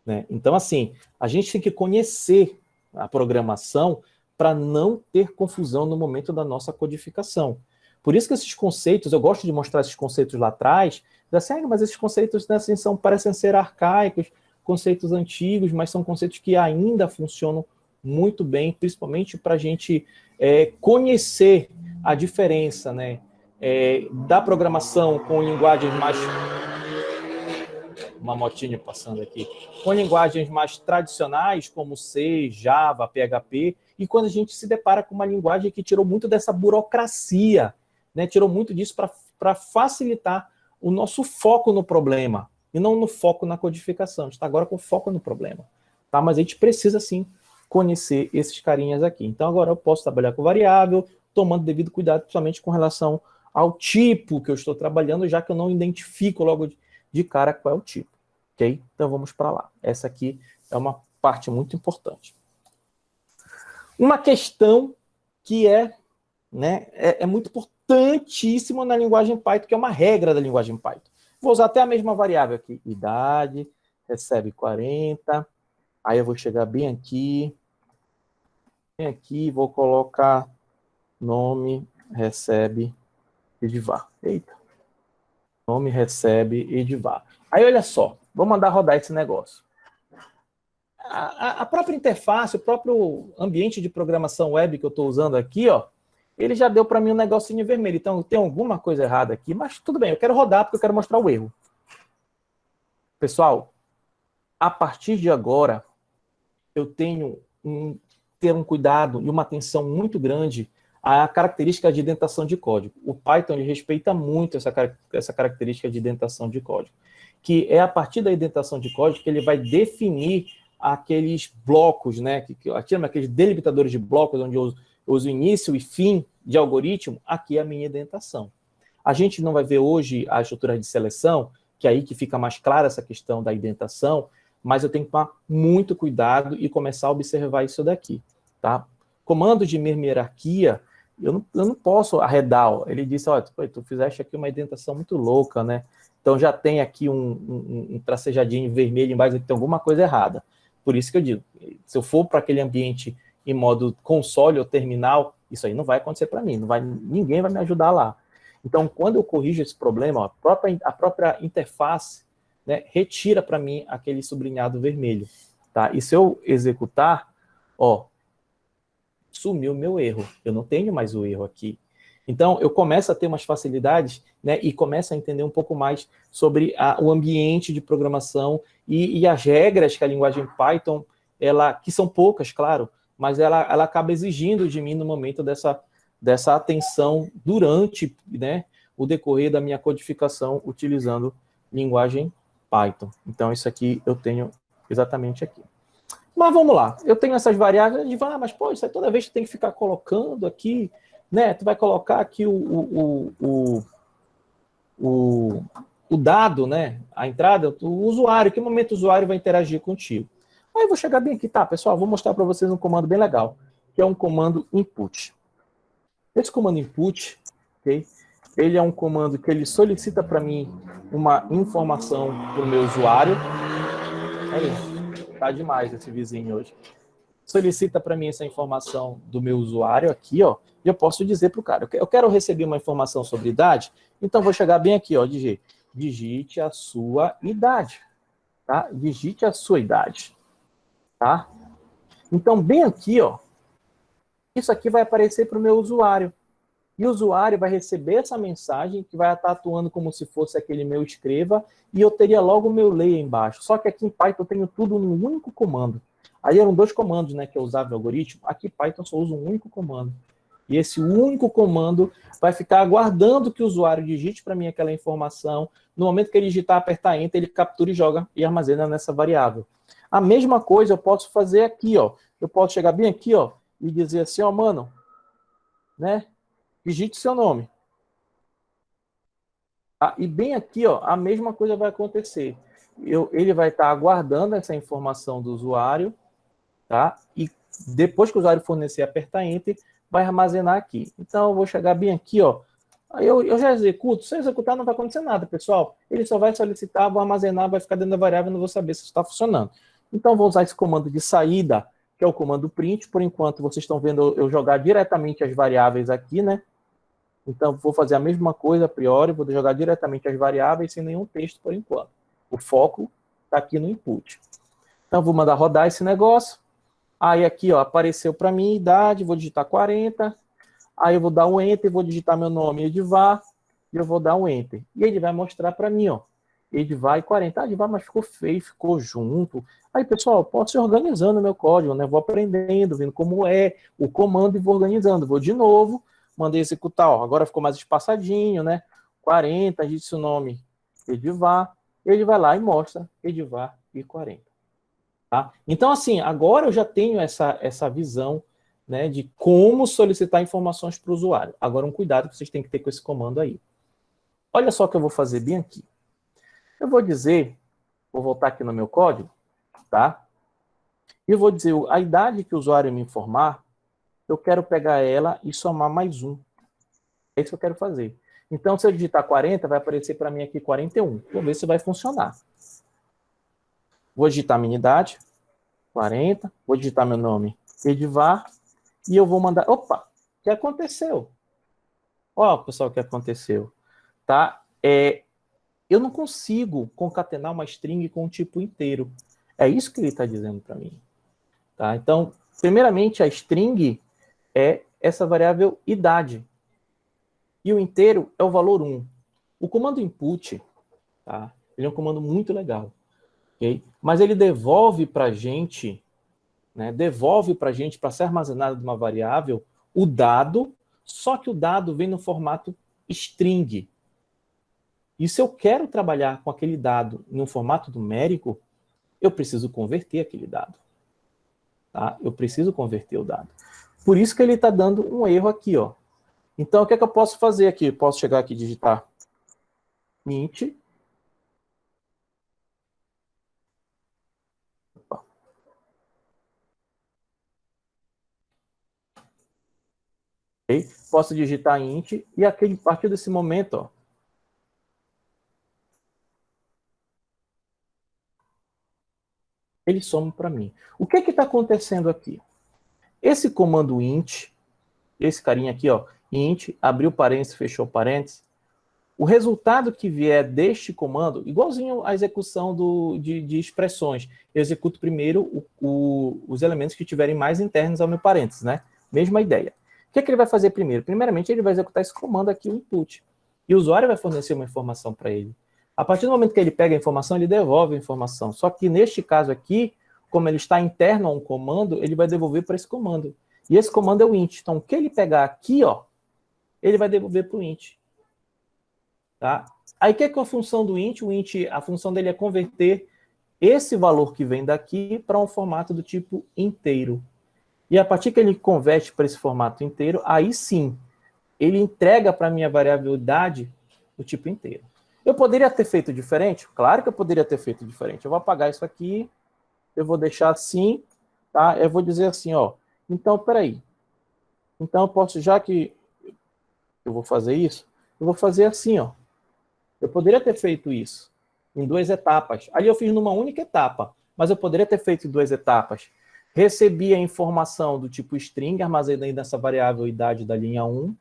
A: Né? Então, assim, a gente tem que conhecer a programação para não ter confusão no momento da nossa codificação. Por isso que esses conceitos, eu gosto de mostrar esses conceitos lá atrás, assim, mas esses conceitos, né, assim, parecem ser arcaicos, conceitos antigos, mas são conceitos que ainda funcionam muito bem, principalmente para a gente conhecer a diferença, né, da programação com linguagens mais... Uma motinha passando aqui, com linguagens mais tradicionais, como C, Java, PHP, e quando a gente se depara com uma linguagem que tirou muito dessa burocracia, né, tirou muito disso para facilitar o nosso foco no problema, e não no foco na codificação. A gente está agora com foco no problema. Tá? Mas a gente precisa, sim, conhecer esses carinhas aqui. Então, agora eu posso trabalhar com variável, tomando devido cuidado, principalmente com relação ao tipo que eu estou trabalhando, já que eu não identifico logo de cara qual é o tipo. Ok? Então vamos para lá. Essa aqui é uma parte muito importante. Uma questão que é muito importantíssima na linguagem Python, que é uma regra da linguagem Python. Vou usar até a mesma variável aqui. Idade, recebe 40. Aí eu vou chegar bem aqui, vou colocar nome, recebe, Edivar. Eita. Nome, recebe, Edivar. Aí, olha só, vou mandar rodar esse negócio. A própria interface, o próprio ambiente de programação web que eu estou usando aqui, ó, ele já deu para mim um negocinho vermelho. Então, tem alguma coisa errada aqui, mas tudo bem, eu quero rodar porque eu quero mostrar o erro. Pessoal, a partir de agora, eu tenho ter um cuidado e uma atenção muito grande à característica de indentação de código. O Python ele respeita muito essa característica de indentação de código, que é a partir da indentação de código que ele vai definir aqueles blocos, né, aqueles delimitadores de blocos, onde eu uso início e fim de algoritmo, aqui é a minha indentação. A gente não vai ver hoje a estrutura de seleção, que é aí que fica mais clara essa questão da indentação, mas eu tenho que tomar muito cuidado e começar a observar isso daqui, tá? Comando de mesma hierarquia, eu não posso arredar, ó. Ele disse, olha, tu fizeste aqui uma indentação muito louca, né? Então já tem aqui um tracejadinho vermelho embaixo, que tem alguma coisa errada. Por isso que eu digo, se eu for para aquele ambiente em modo console ou terminal, isso aí não vai acontecer para mim, ninguém vai me ajudar lá. Então, quando eu corrijo esse problema, ó, a própria interface, né, retira para mim aquele sublinhado vermelho. Tá? E se eu executar, ó, sumiu o meu erro. Eu não tenho mais o erro aqui. Então, eu começo a ter umas facilidades, né, e começo a entender um pouco mais sobre o ambiente de programação e as regras que a linguagem Python, que são poucas, claro, mas ela acaba exigindo de mim no momento dessa atenção durante, né, o decorrer da minha codificação utilizando linguagem Python. Então, isso aqui eu tenho exatamente aqui. Mas vamos lá, eu tenho essas variáveis, de mas pô, isso aí toda vez que tu tem que ficar colocando aqui, né, tu vai colocar aqui o dado, né, a entrada, o usuário, que momento o usuário vai interagir contigo. Aí eu vou chegar bem aqui, tá, pessoal, vou mostrar para vocês um comando bem legal, que é um comando input. Esse comando input, ok, ele é um comando que ele solicita para mim uma informação para o meu usuário. Tá demais esse vizinho hoje. Solicita para mim essa informação do meu usuário aqui, ó, e eu posso dizer para o cara, eu quero receber uma informação sobre idade, então vou chegar bem aqui, ó, digite a sua idade, tá? Digite a sua idade, tá? Então, bem aqui, ó, isso aqui vai aparecer para o meu usuário. E o usuário vai receber essa mensagem, que vai estar atuando como se fosse aquele meu escreva, e eu teria logo o meu leia embaixo. Só que aqui em Python eu tenho tudo num único comando. Aí eram 2 comandos, né, que eu usava no algoritmo. Aqui em Python eu só uso um único comando. E esse único comando vai ficar aguardando que o usuário digite para mim aquela informação. No momento que ele digitar, apertar Enter, ele captura e joga e armazena nessa variável. A mesma coisa eu posso fazer aqui, ó. Eu posso chegar bem aqui, ó, e dizer assim, ó, mano, né, digite seu nome. E bem aqui, ó, a mesma coisa vai acontecer. Ele vai estar aguardando essa informação do usuário, tá? E depois que o usuário fornecer, apertar Enter, vai armazenar aqui. Então, eu vou chegar bem aqui, ó. Aí eu já executo. Se eu executar, não vai acontecer nada, pessoal. Ele só vai solicitar, vou armazenar, vai ficar dentro da variável, não vou saber se está funcionando. Então, vou usar esse comando de saída, que é o comando print. Por enquanto, vocês estão vendo eu jogar diretamente as variáveis aqui, né? Então, vou fazer a mesma coisa a priori, vou jogar diretamente as variáveis sem nenhum texto por enquanto. O foco está aqui no input. Então, vou mandar rodar esse negócio. Aí aqui, ó, apareceu para mim idade, vou digitar 40. Aí eu vou dar um Enter, vou digitar meu nome, Edivar, e eu vou dar um Enter. E ele vai mostrar para mim, ó, Edivar e 40. Edivar, mas ficou feio, ficou junto. Aí, pessoal, eu posso ir organizando o meu código, né? Vou aprendendo, vendo como é o comando e vou organizando. Vou de novo, mandei executar, ó, agora ficou mais espaçadinho, né? 40, digite o nome, Edivar. Ele vai lá e mostra Edivar e 40. Tá? Então, assim, agora eu já tenho essa visão, né, de como solicitar informações para o usuário. Agora, um cuidado que vocês têm que ter com esse comando aí. Olha só o que eu vou fazer bem aqui. Eu vou dizer, vou voltar aqui no meu código, tá? E eu vou dizer a idade que o usuário me informar, eu quero pegar ela e somar mais um. É isso que eu quero fazer. Então, se eu digitar 40, vai aparecer para mim aqui 41. Vou ver se vai funcionar. Vou digitar minha idade, 40. Vou digitar meu nome, Edivar. E eu vou mandar... Opa! O que aconteceu? Ó, pessoal, o que aconteceu? Tá? Eu não consigo concatenar uma string com um tipo inteiro. É isso que ele está dizendo para mim. Tá? Então, primeiramente, a string é essa variável idade. E o inteiro é o valor 1. O comando input, tá? Ele é um comando muito legal. Okay? Mas ele devolve para a gente, né? Devolve para a gente, para ser armazenado de uma variável, o dado, só que o dado vem no formato string. E se eu quero trabalhar com aquele dado em um formato numérico, eu preciso converter aquele dado. Tá? Eu preciso converter o dado. Por isso que ele está dando um erro aqui, ó. Então, o que é que eu posso fazer aqui? Eu posso chegar aqui e digitar int. Okay? Posso digitar int e a partir desse momento, ó, ele soma para mim. O que está acontecendo aqui? Esse comando int, esse carinha aqui, ó, int, abriu parênteses, fechou parênteses, o resultado que vier deste comando, igualzinho à execução de expressões, eu executo primeiro os elementos que tiverem mais internos ao meu parênteses, né? Mesma ideia. O que é que ele vai fazer primeiro? Primeiramente, ele vai executar esse comando aqui, o input. E o usuário vai fornecer uma informação para ele. A partir do momento que ele pega a informação, ele devolve a informação. Só que neste caso aqui, como ele está interno a um comando, ele vai devolver para esse comando. E esse comando é o int. Então, o que ele pegar aqui, ó, ele vai devolver para o int. Tá? Aí, o que é a função do int? O int, a função dele é converter esse valor que vem daqui para um formato do tipo inteiro. E a partir que ele converte para esse formato inteiro, aí sim, ele entrega para a minha variável idade o tipo inteiro. Eu poderia ter feito diferente? Claro que eu poderia ter feito diferente. Eu vou apagar isso aqui, eu vou deixar assim, tá? Eu vou dizer assim, ó, então, peraí. Então, eu posso, já que eu vou fazer isso, eu vou fazer assim, ó. Eu poderia ter feito isso em 2 etapas. Ali eu fiz numa única etapa, mas eu poderia ter feito em 2 etapas. Recebi a informação do tipo string, armazenei nessa variável idade da linha 1.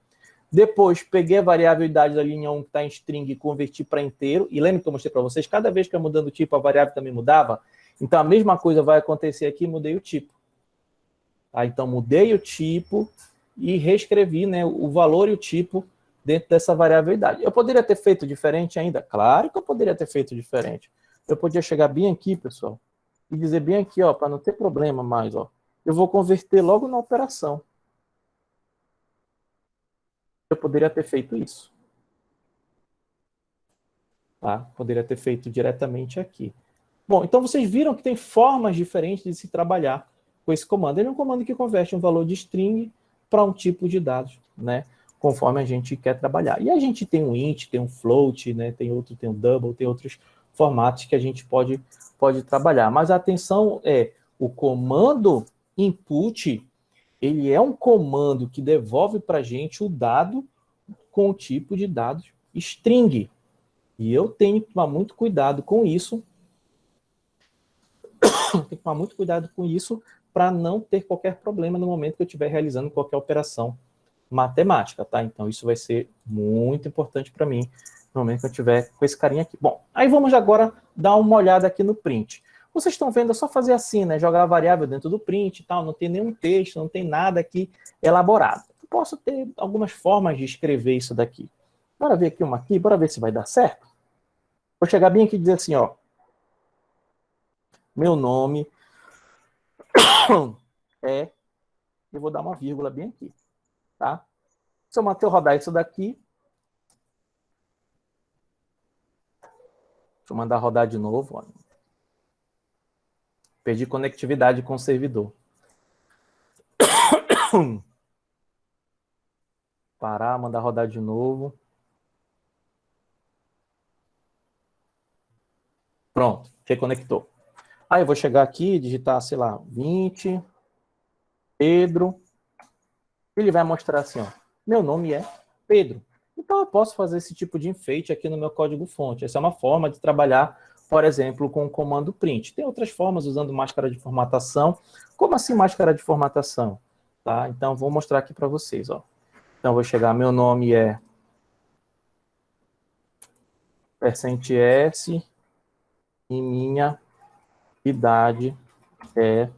A: Depois, peguei a variável idade da linha 1 que está em string e converti para inteiro. E lembra que eu mostrei para vocês, cada vez que eu mudando o tipo, a variável também mudava? Então, a mesma coisa vai acontecer aqui, mudei o tipo. Tá? Então, mudei o tipo e reescrevi, né, o valor e o tipo dentro dessa variável idade. Eu poderia ter feito diferente ainda? Claro que eu poderia ter feito diferente. Eu podia chegar bem aqui, pessoal, e dizer bem aqui, ó, para não ter problema mais, ó. Eu vou converter logo na operação. Eu poderia ter feito isso. Tá? Poderia ter feito diretamente aqui. Bom, então vocês viram que tem formas diferentes de se trabalhar com esse comando. Ele é um comando que converte um valor de string para um tipo de dados, né? Conforme a gente quer trabalhar. E a gente tem um int, tem um float, né? Tem um double, tem outros formatos que a gente pode trabalhar. Mas a atenção é, o comando input, ele é um comando que devolve para a gente o dado com o tipo de dados string. E eu tenho que tomar muito cuidado com isso. Tem que tomar muito cuidado com isso para não ter qualquer problema no momento que eu estiver realizando qualquer operação matemática, tá? Então, isso vai ser muito importante para mim no momento que eu estiver com esse carinha aqui. Bom, aí vamos agora dar uma olhada aqui no print. Vocês estão vendo, é só fazer assim, né? Jogar a variável dentro do print e tal, não tem nenhum texto, não tem nada aqui elaborado. Eu posso ter algumas formas de escrever isso daqui. Bora ver aqui uma aqui, bora ver se vai dar certo. Vou chegar bem aqui e dizer assim, ó. Meu nome é... Eu vou dar uma vírgula bem aqui, tá? Se eu manter rodar isso daqui, deixa eu mandar rodar de novo, ó. Perdi conectividade com o servidor. Parar, mandar rodar de novo. Pronto, reconectou. Aí eu vou chegar aqui, digitar, sei lá, 20, Pedro. Ele vai mostrar assim, ó, meu nome é Pedro. Então, Então, eu posso fazer esse tipo de enfeite aqui no meu código-fonte. Essa é uma forma de trabalhar, por exemplo, com o comando print. Tem outras formas usando máscara de formatação. Como assim máscara de formatação? Tá? Então, vou mostrar aqui para vocês. Ó. Então, vou chegar, meu nome é %S e minha idade é...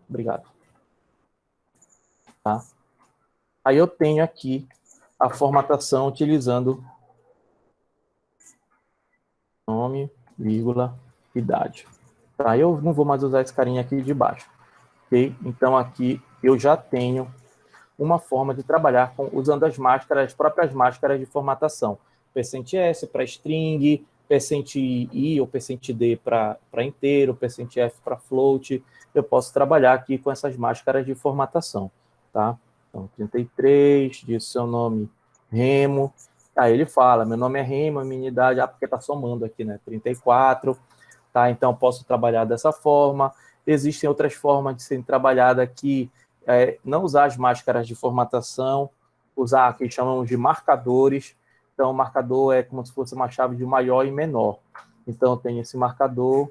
A: Obrigado. Tá? Aí eu tenho aqui a formatação utilizando nome, vírgula, idade. Tá? Eu não vou mais usar esse carinha aqui de baixo. Ok? Então, aqui eu já tenho uma forma de trabalhar usando as máscaras, as próprias máscaras de formatação. %S para string, %I ou %D para inteiro, %F para float. Eu posso trabalhar aqui com essas máscaras de formatação. Tá? Então, 33, diz seu nome Remo. Aí ele fala, meu nome é Remo, a minha idade, porque está somando aqui, né? 34. Tá? Então, eu posso trabalhar dessa forma. Existem outras formas de serem trabalhadas aqui, não usar as máscaras de formatação, usar o que chamamos de marcadores. Então, o marcador é como se fosse uma chave de maior e menor. Então, eu tenho esse marcador,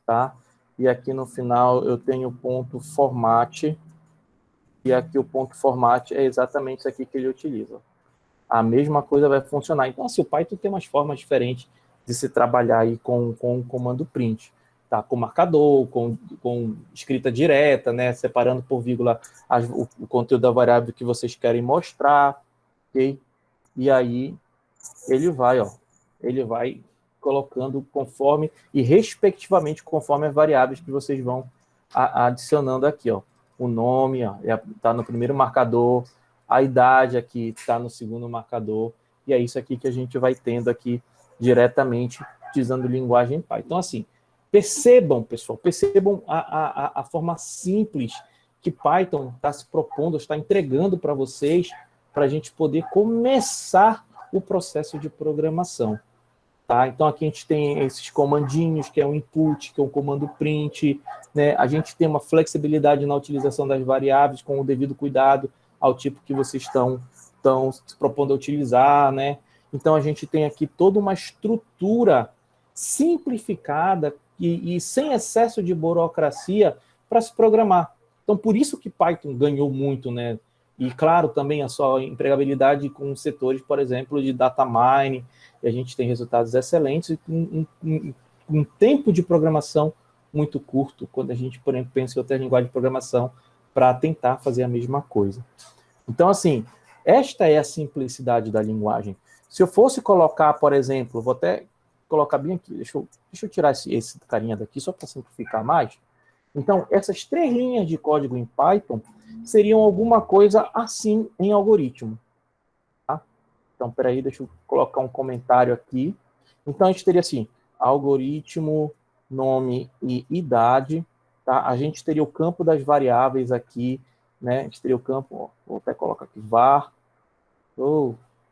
A: tá? E aqui no final eu tenho o ponto format, e aqui o ponto format é exatamente isso aqui que ele utiliza. A mesma coisa vai funcionar. Então, assim, o Python tem umas formas diferentes de se trabalhar aí com o comando print. Tá? Com marcador, com escrita direta, né? Separando por vírgula o conteúdo da variável que vocês querem mostrar. Ok? E aí, ele vai colocando conforme e respectivamente conforme as variáveis que vocês vão adicionando aqui, ó. O nome está no primeiro marcador, a idade aqui está no segundo marcador, e é isso aqui que a gente vai tendo aqui diretamente utilizando linguagem Python. Então, assim, percebam, pessoal, percebam a forma simples que Python está se propondo, está entregando para vocês, para a gente poder começar o processo de programação. Tá? Então, aqui a gente tem esses comandinhos, que é o input, que é o comando print, né? A gente tem uma flexibilidade na utilização das variáveis, com o devido cuidado ao tipo que vocês estão se propondo a utilizar, né? Então, a gente tem aqui toda uma estrutura simplificada e sem excesso de burocracia para se programar. Então, por isso que Python ganhou muito, né? E, claro, também a sua empregabilidade com setores, por exemplo, de data mining, e a gente tem resultados excelentes e com um tempo de programação muito curto, quando a gente, por exemplo, pensa em outra linguagem de programação para tentar fazer a mesma coisa. Então, assim, esta é a simplicidade da linguagem. Se eu fosse colocar, por exemplo, vou até colocar bem aqui, deixa eu tirar esse carinha daqui, só para simplificar mais. Então, essas 3 linhas de código em Python seriam alguma coisa assim em algoritmo. Tá? Então, peraí, deixa eu colocar um comentário aqui. Então, a gente teria assim, algoritmo, nome e idade. Tá? A gente teria o campo das variáveis aqui, né? A gente teria o campo, ó, vou até colocar aqui, var.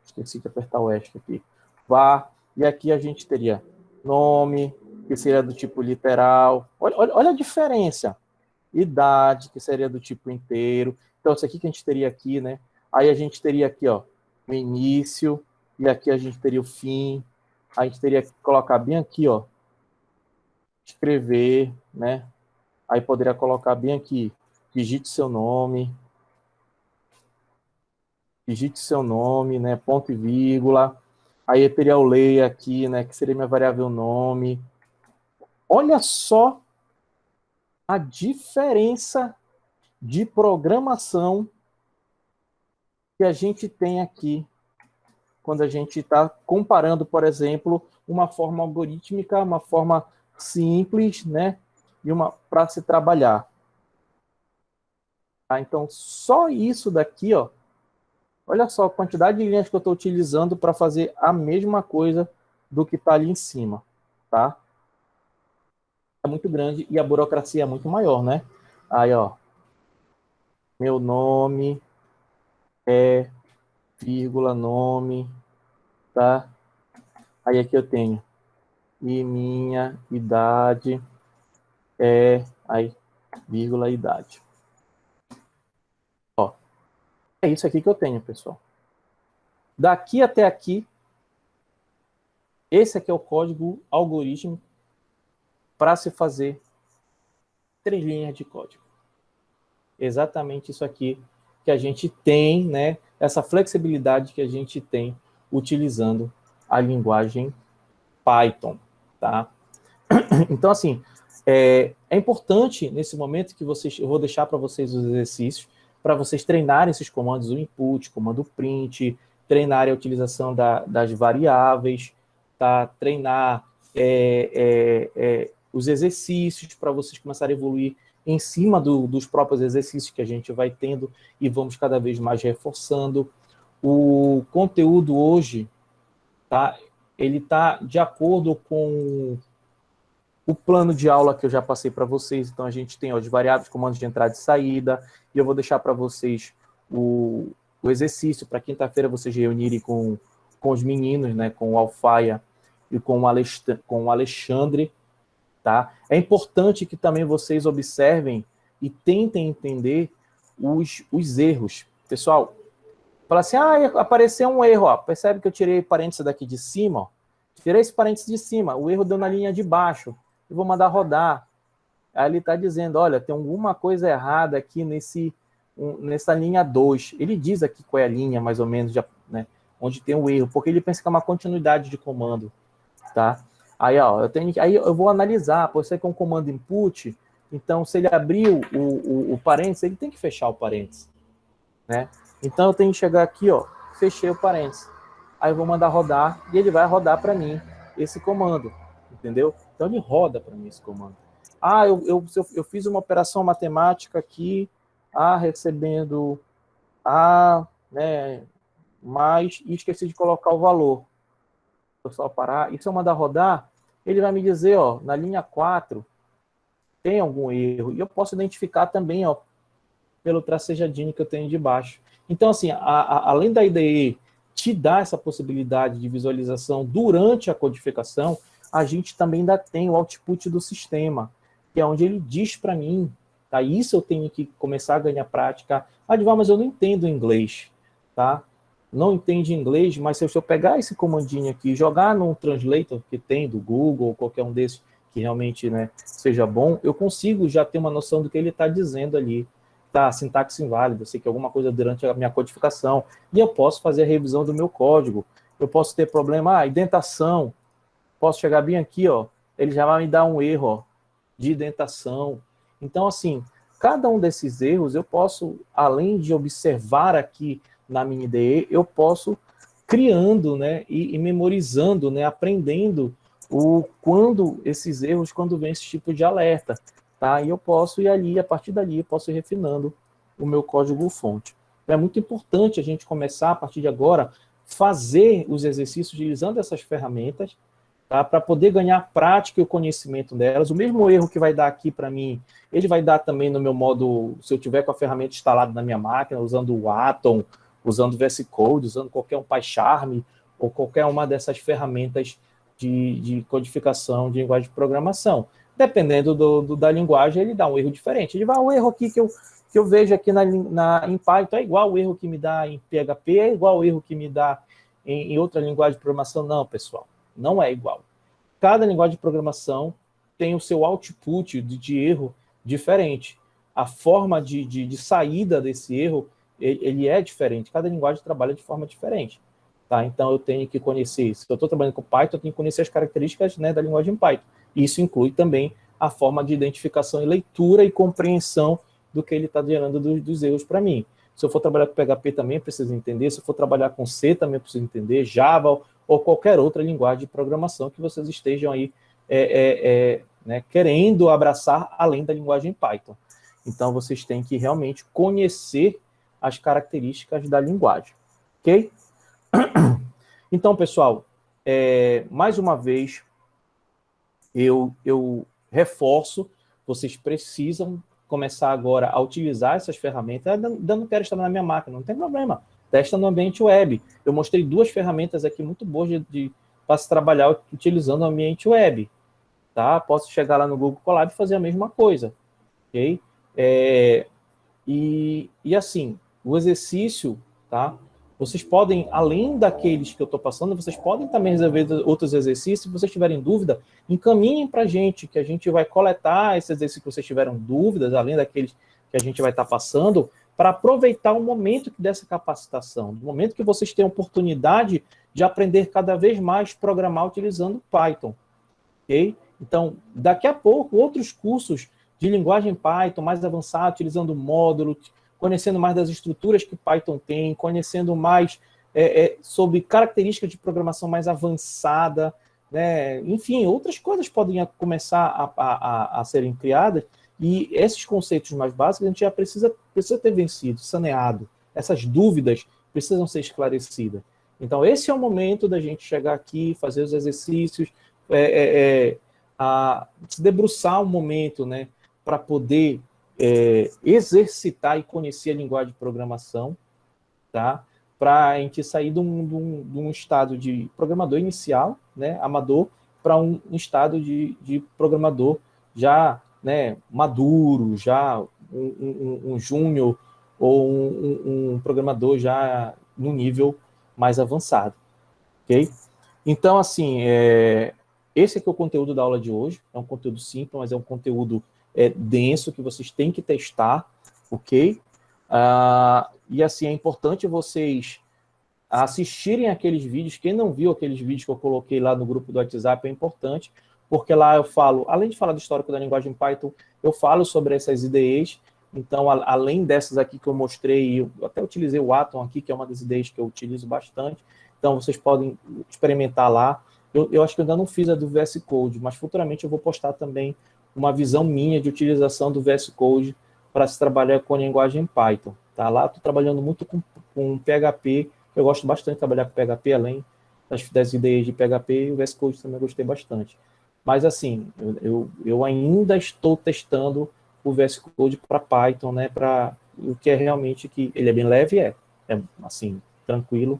A: Esqueci de apertar o ESC aqui. Var. E aqui a gente teria nome, que seria do tipo literal. Olha a diferença. Idade, que seria do tipo inteiro. Então, isso aqui que a gente teria aqui, né? Aí a gente teria aqui, ó, o início, e aqui a gente teria o fim. A gente teria que colocar bem aqui, ó, escrever, né? Aí poderia colocar bem aqui, digite seu nome, né? Ponto e vírgula. Aí eu teria o lay aqui, né? Que seria minha variável nome. Olha só a diferença de programação que a gente tem aqui quando a gente está comparando, por exemplo, uma forma algorítmica, uma forma simples, né? E uma para se trabalhar. Tá? Então, só isso daqui, ó. Olha só a quantidade de linhas que eu estou utilizando para fazer a mesma coisa do que está ali em cima, tá? É muito grande e a burocracia é muito maior, né? Aí, ó, meu nome é vírgula nome, tá? Aí aqui eu tenho e minha idade é aí vírgula idade. Ó, é isso aqui que eu tenho, pessoal. Daqui até aqui, esse aqui é o código algoritmo para se fazer 3 linhas de código. Exatamente isso aqui que a gente tem, né? Essa flexibilidade que a gente tem utilizando a linguagem Python, tá? Então, assim, é importante nesse momento que eu vou deixar para vocês os exercícios, para vocês treinarem esses comandos, o input, comando print, treinarem a utilização das variáveis, tá? Treinar os exercícios para vocês começarem a evoluir em cima dos próprios exercícios que a gente vai tendo e vamos cada vez mais reforçando. O conteúdo hoje, tá? Ele está de acordo com o plano de aula que eu já passei para vocês. Então, a gente tem as variáveis, comandos de entrada e saída, e eu vou deixar para vocês o exercício para quinta-feira vocês reunirem com os meninos, né, com o Alfaia e com o Alexandre, tá? É importante que também vocês observem e tentem entender os erros. Pessoal, fala assim, apareceu um erro, ó. Percebe que eu tirei parênteses daqui de cima, ó. Tirei esse parênteses de cima, o erro deu na linha de baixo. Eu vou mandar rodar. Aí ele está dizendo, olha, tem alguma coisa errada aqui nessa linha 2. Ele diz aqui qual é a linha, mais ou menos, né, onde tem o erro, porque ele pensa que é uma continuidade de comando, tá? Aí, ó, aí eu vou analisar, pode ser que é um comando input, então se ele abriu o parênteses, ele tem que fechar o parênteses, né? Então eu tenho que chegar aqui, ó, fechei o parênteses. Aí eu vou mandar rodar e ele vai rodar para mim esse comando, entendeu? Então ele roda para mim esse comando. Eu fiz uma operação matemática aqui, recebendo né, mais, e esqueci de colocar o valor. Vou só parar. E se eu mandar rodar, ele vai me dizer, ó, na linha 4 tem algum erro. E eu posso identificar também, ó, pelo tracejadinho que eu tenho de baixo. Então, assim, além da IDE te dar essa possibilidade de visualização durante a codificação, a gente também ainda tem o output do sistema, que é onde ele diz para mim, tá? Isso eu tenho que começar a ganhar prática. Mas eu não entendo inglês, tá? Não entende inglês, mas se eu pegar esse comandinho aqui e jogar num translator que tem do Google, ou qualquer um desses que realmente, né, seja bom, eu consigo já ter uma noção do que ele está dizendo ali. Tá, sintaxe inválida, eu sei que alguma coisa durante a minha codificação, e eu posso fazer a revisão do meu código. Eu posso ter problema, indentação, posso chegar bem aqui, ó, ele já vai me dar um erro, ó, de indentação. Então, assim, cada um desses erros eu posso, além de observar aqui na minha IDE, eu posso criando, né, e memorizando, né, aprendendo quando esses erros, quando vem esse tipo de alerta, tá? E eu posso ir ali, a partir dali, eu posso ir refinando o meu código-fonte. Então, é muito importante a gente começar, a partir de agora, fazer os exercícios utilizando essas ferramentas, tá? Para poder ganhar prática e o conhecimento delas. O mesmo erro que vai dar aqui para mim, ele vai dar também no meu modo, se eu tiver com a ferramenta instalada na minha máquina, usando o Atom, usando o VS Code, usando qualquer um PyCharm, ou qualquer uma dessas ferramentas de codificação de linguagem de programação. Dependendo da linguagem, ele dá um erro diferente. Ele vai, o erro aqui que eu vejo aqui em Python é igual o erro que me dá em PHP, é igual o erro que me dá em outra linguagem de programação. Não, pessoal, não é igual. Cada linguagem de programação tem o seu output de erro diferente. A forma de saída desse erro, ele é diferente. Cada linguagem trabalha de forma diferente. Tá? Então, eu tenho que conhecer, se eu estou trabalhando com Python, eu tenho que conhecer as características, né, da linguagem Python. Isso inclui também a forma de identificação e leitura e compreensão do que ele está gerando dos erros para mim. Se eu for trabalhar com PHP também, eu preciso entender. Se eu for trabalhar com C, também eu preciso entender. Java ou qualquer outra linguagem de programação que vocês estejam aí né, querendo abraçar além da linguagem Python. Então, vocês têm que realmente conhecer as características da linguagem. Ok? Então, pessoal, mais uma vez, eu reforço, vocês precisam começar agora a utilizar essas ferramentas. Eu não quero estar na minha máquina, não tem problema. Testa no ambiente web. Eu mostrei 2 ferramentas aqui muito boas para se trabalhar utilizando o ambiente web. Tá? Posso chegar lá no Google Colab e fazer a mesma coisa. Ok? E assim, o exercício, tá? Vocês podem, além daqueles que eu estou passando, vocês podem também resolver outros exercícios. Se vocês tiverem dúvida, encaminhem para a gente, que a gente vai coletar esses exercícios que vocês tiveram dúvidas, além daqueles que a gente vai estar passando, para aproveitar o momento dessa capacitação, no momento que vocês têm a oportunidade de aprender cada vez mais programar utilizando Python. Ok? Então, daqui a pouco, outros cursos de linguagem Python mais avançado, utilizando módulo, conhecendo mais das estruturas que Python tem, conhecendo mais sobre características de programação mais avançada, né? Enfim, outras coisas podem começar a serem criadas, e esses conceitos mais básicos a gente já precisa ter vencido, saneado. Essas dúvidas precisam ser esclarecidas. Então, esse é o momento da gente chegar aqui, fazer os exercícios, se debruçar um momento, né, para poder exercitar e conhecer a linguagem de programação, tá? Para a gente sair de um estado de programador inicial, né, amador, para um estado de programador já, né, maduro, já um júnior ou um programador já no nível mais avançado, ok? Então, assim, esse aqui é o conteúdo da aula de hoje. É um conteúdo simples, mas é um conteúdo denso que vocês têm que testar, ok? E, assim, é importante vocês assistirem aqueles vídeos. Quem não viu aqueles vídeos que eu coloquei lá no grupo do WhatsApp, é importante, porque lá eu falo, além de falar do histórico da linguagem Python, eu falo sobre essas IDEs. Então, além dessas aqui que eu mostrei, eu até utilizei o Atom aqui, que é uma das IDEs que eu utilizo bastante. Então, vocês podem experimentar lá. Eu acho que eu ainda não fiz a do VS Code, mas futuramente eu vou postar também uma visão minha de utilização do VS Code para se trabalhar com a linguagem Python. Tá? Lá estou trabalhando muito com PHP, eu gosto bastante de trabalhar com PHP, além das ideias de PHP, e o VS Code também eu gostei bastante. Mas, assim, eu ainda estou testando o VS Code para Python, né, para o que é realmente que ele é bem leve, assim, tranquilo,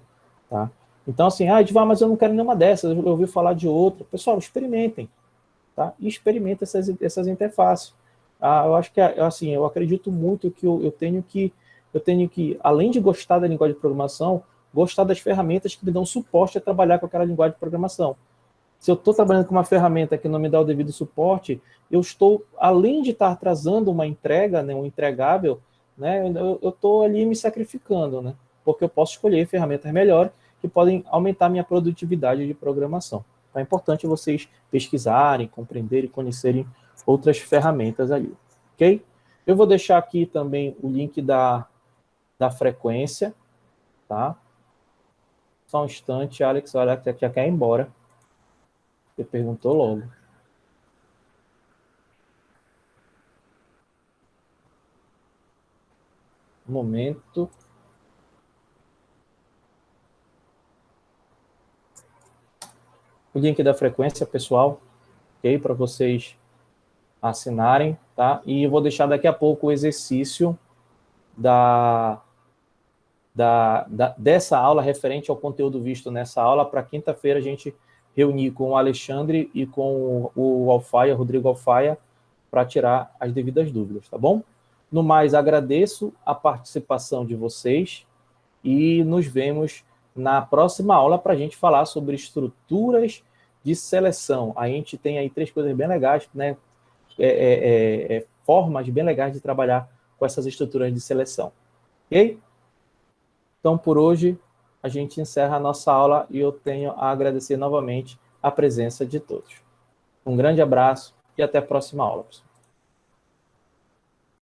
A: tá? Então, assim, Edvar, mas eu não quero nenhuma dessas, eu ouvi falar de outra. Pessoal, experimentem, tá? E experimentem essas interfaces. Eu acho que, assim, eu acredito muito que eu tenho que, além de gostar da linguagem de programação, gostar das ferramentas que me dão suporte a trabalhar com aquela linguagem de programação. Se eu estou trabalhando com uma ferramenta que não me dá o devido suporte, eu estou, além de estar atrasando uma entrega, né, um entregável, né, eu estou ali me sacrificando, né, porque eu posso escolher ferramentas melhores que podem aumentar minha produtividade de programação. Então, é importante vocês pesquisarem, compreenderem, conhecerem outras ferramentas ali, ok? Eu vou deixar aqui também o link da frequência, tá? Só um instante, Alex, olha que já quer ir embora. Você perguntou logo. Um momento. O link da frequência, pessoal, ok? Para vocês assinarem, tá? E eu vou deixar daqui a pouco o exercício dessa aula referente ao conteúdo visto nessa aula, para quinta-feira a gente reunir com o Alexandre e com o Alfaia, Rodrigo Alfaia, para tirar as devidas dúvidas, tá bom? No mais, agradeço a participação de vocês e nos vemos na próxima aula para a gente falar sobre estruturas de seleção. A gente tem aí 3 coisas bem legais, né? Formas bem legais de trabalhar com essas estruturas de seleção. Ok? Então, por hoje, a gente encerra a nossa aula e eu tenho a agradecer novamente a presença de todos. Um grande abraço e até a próxima aula.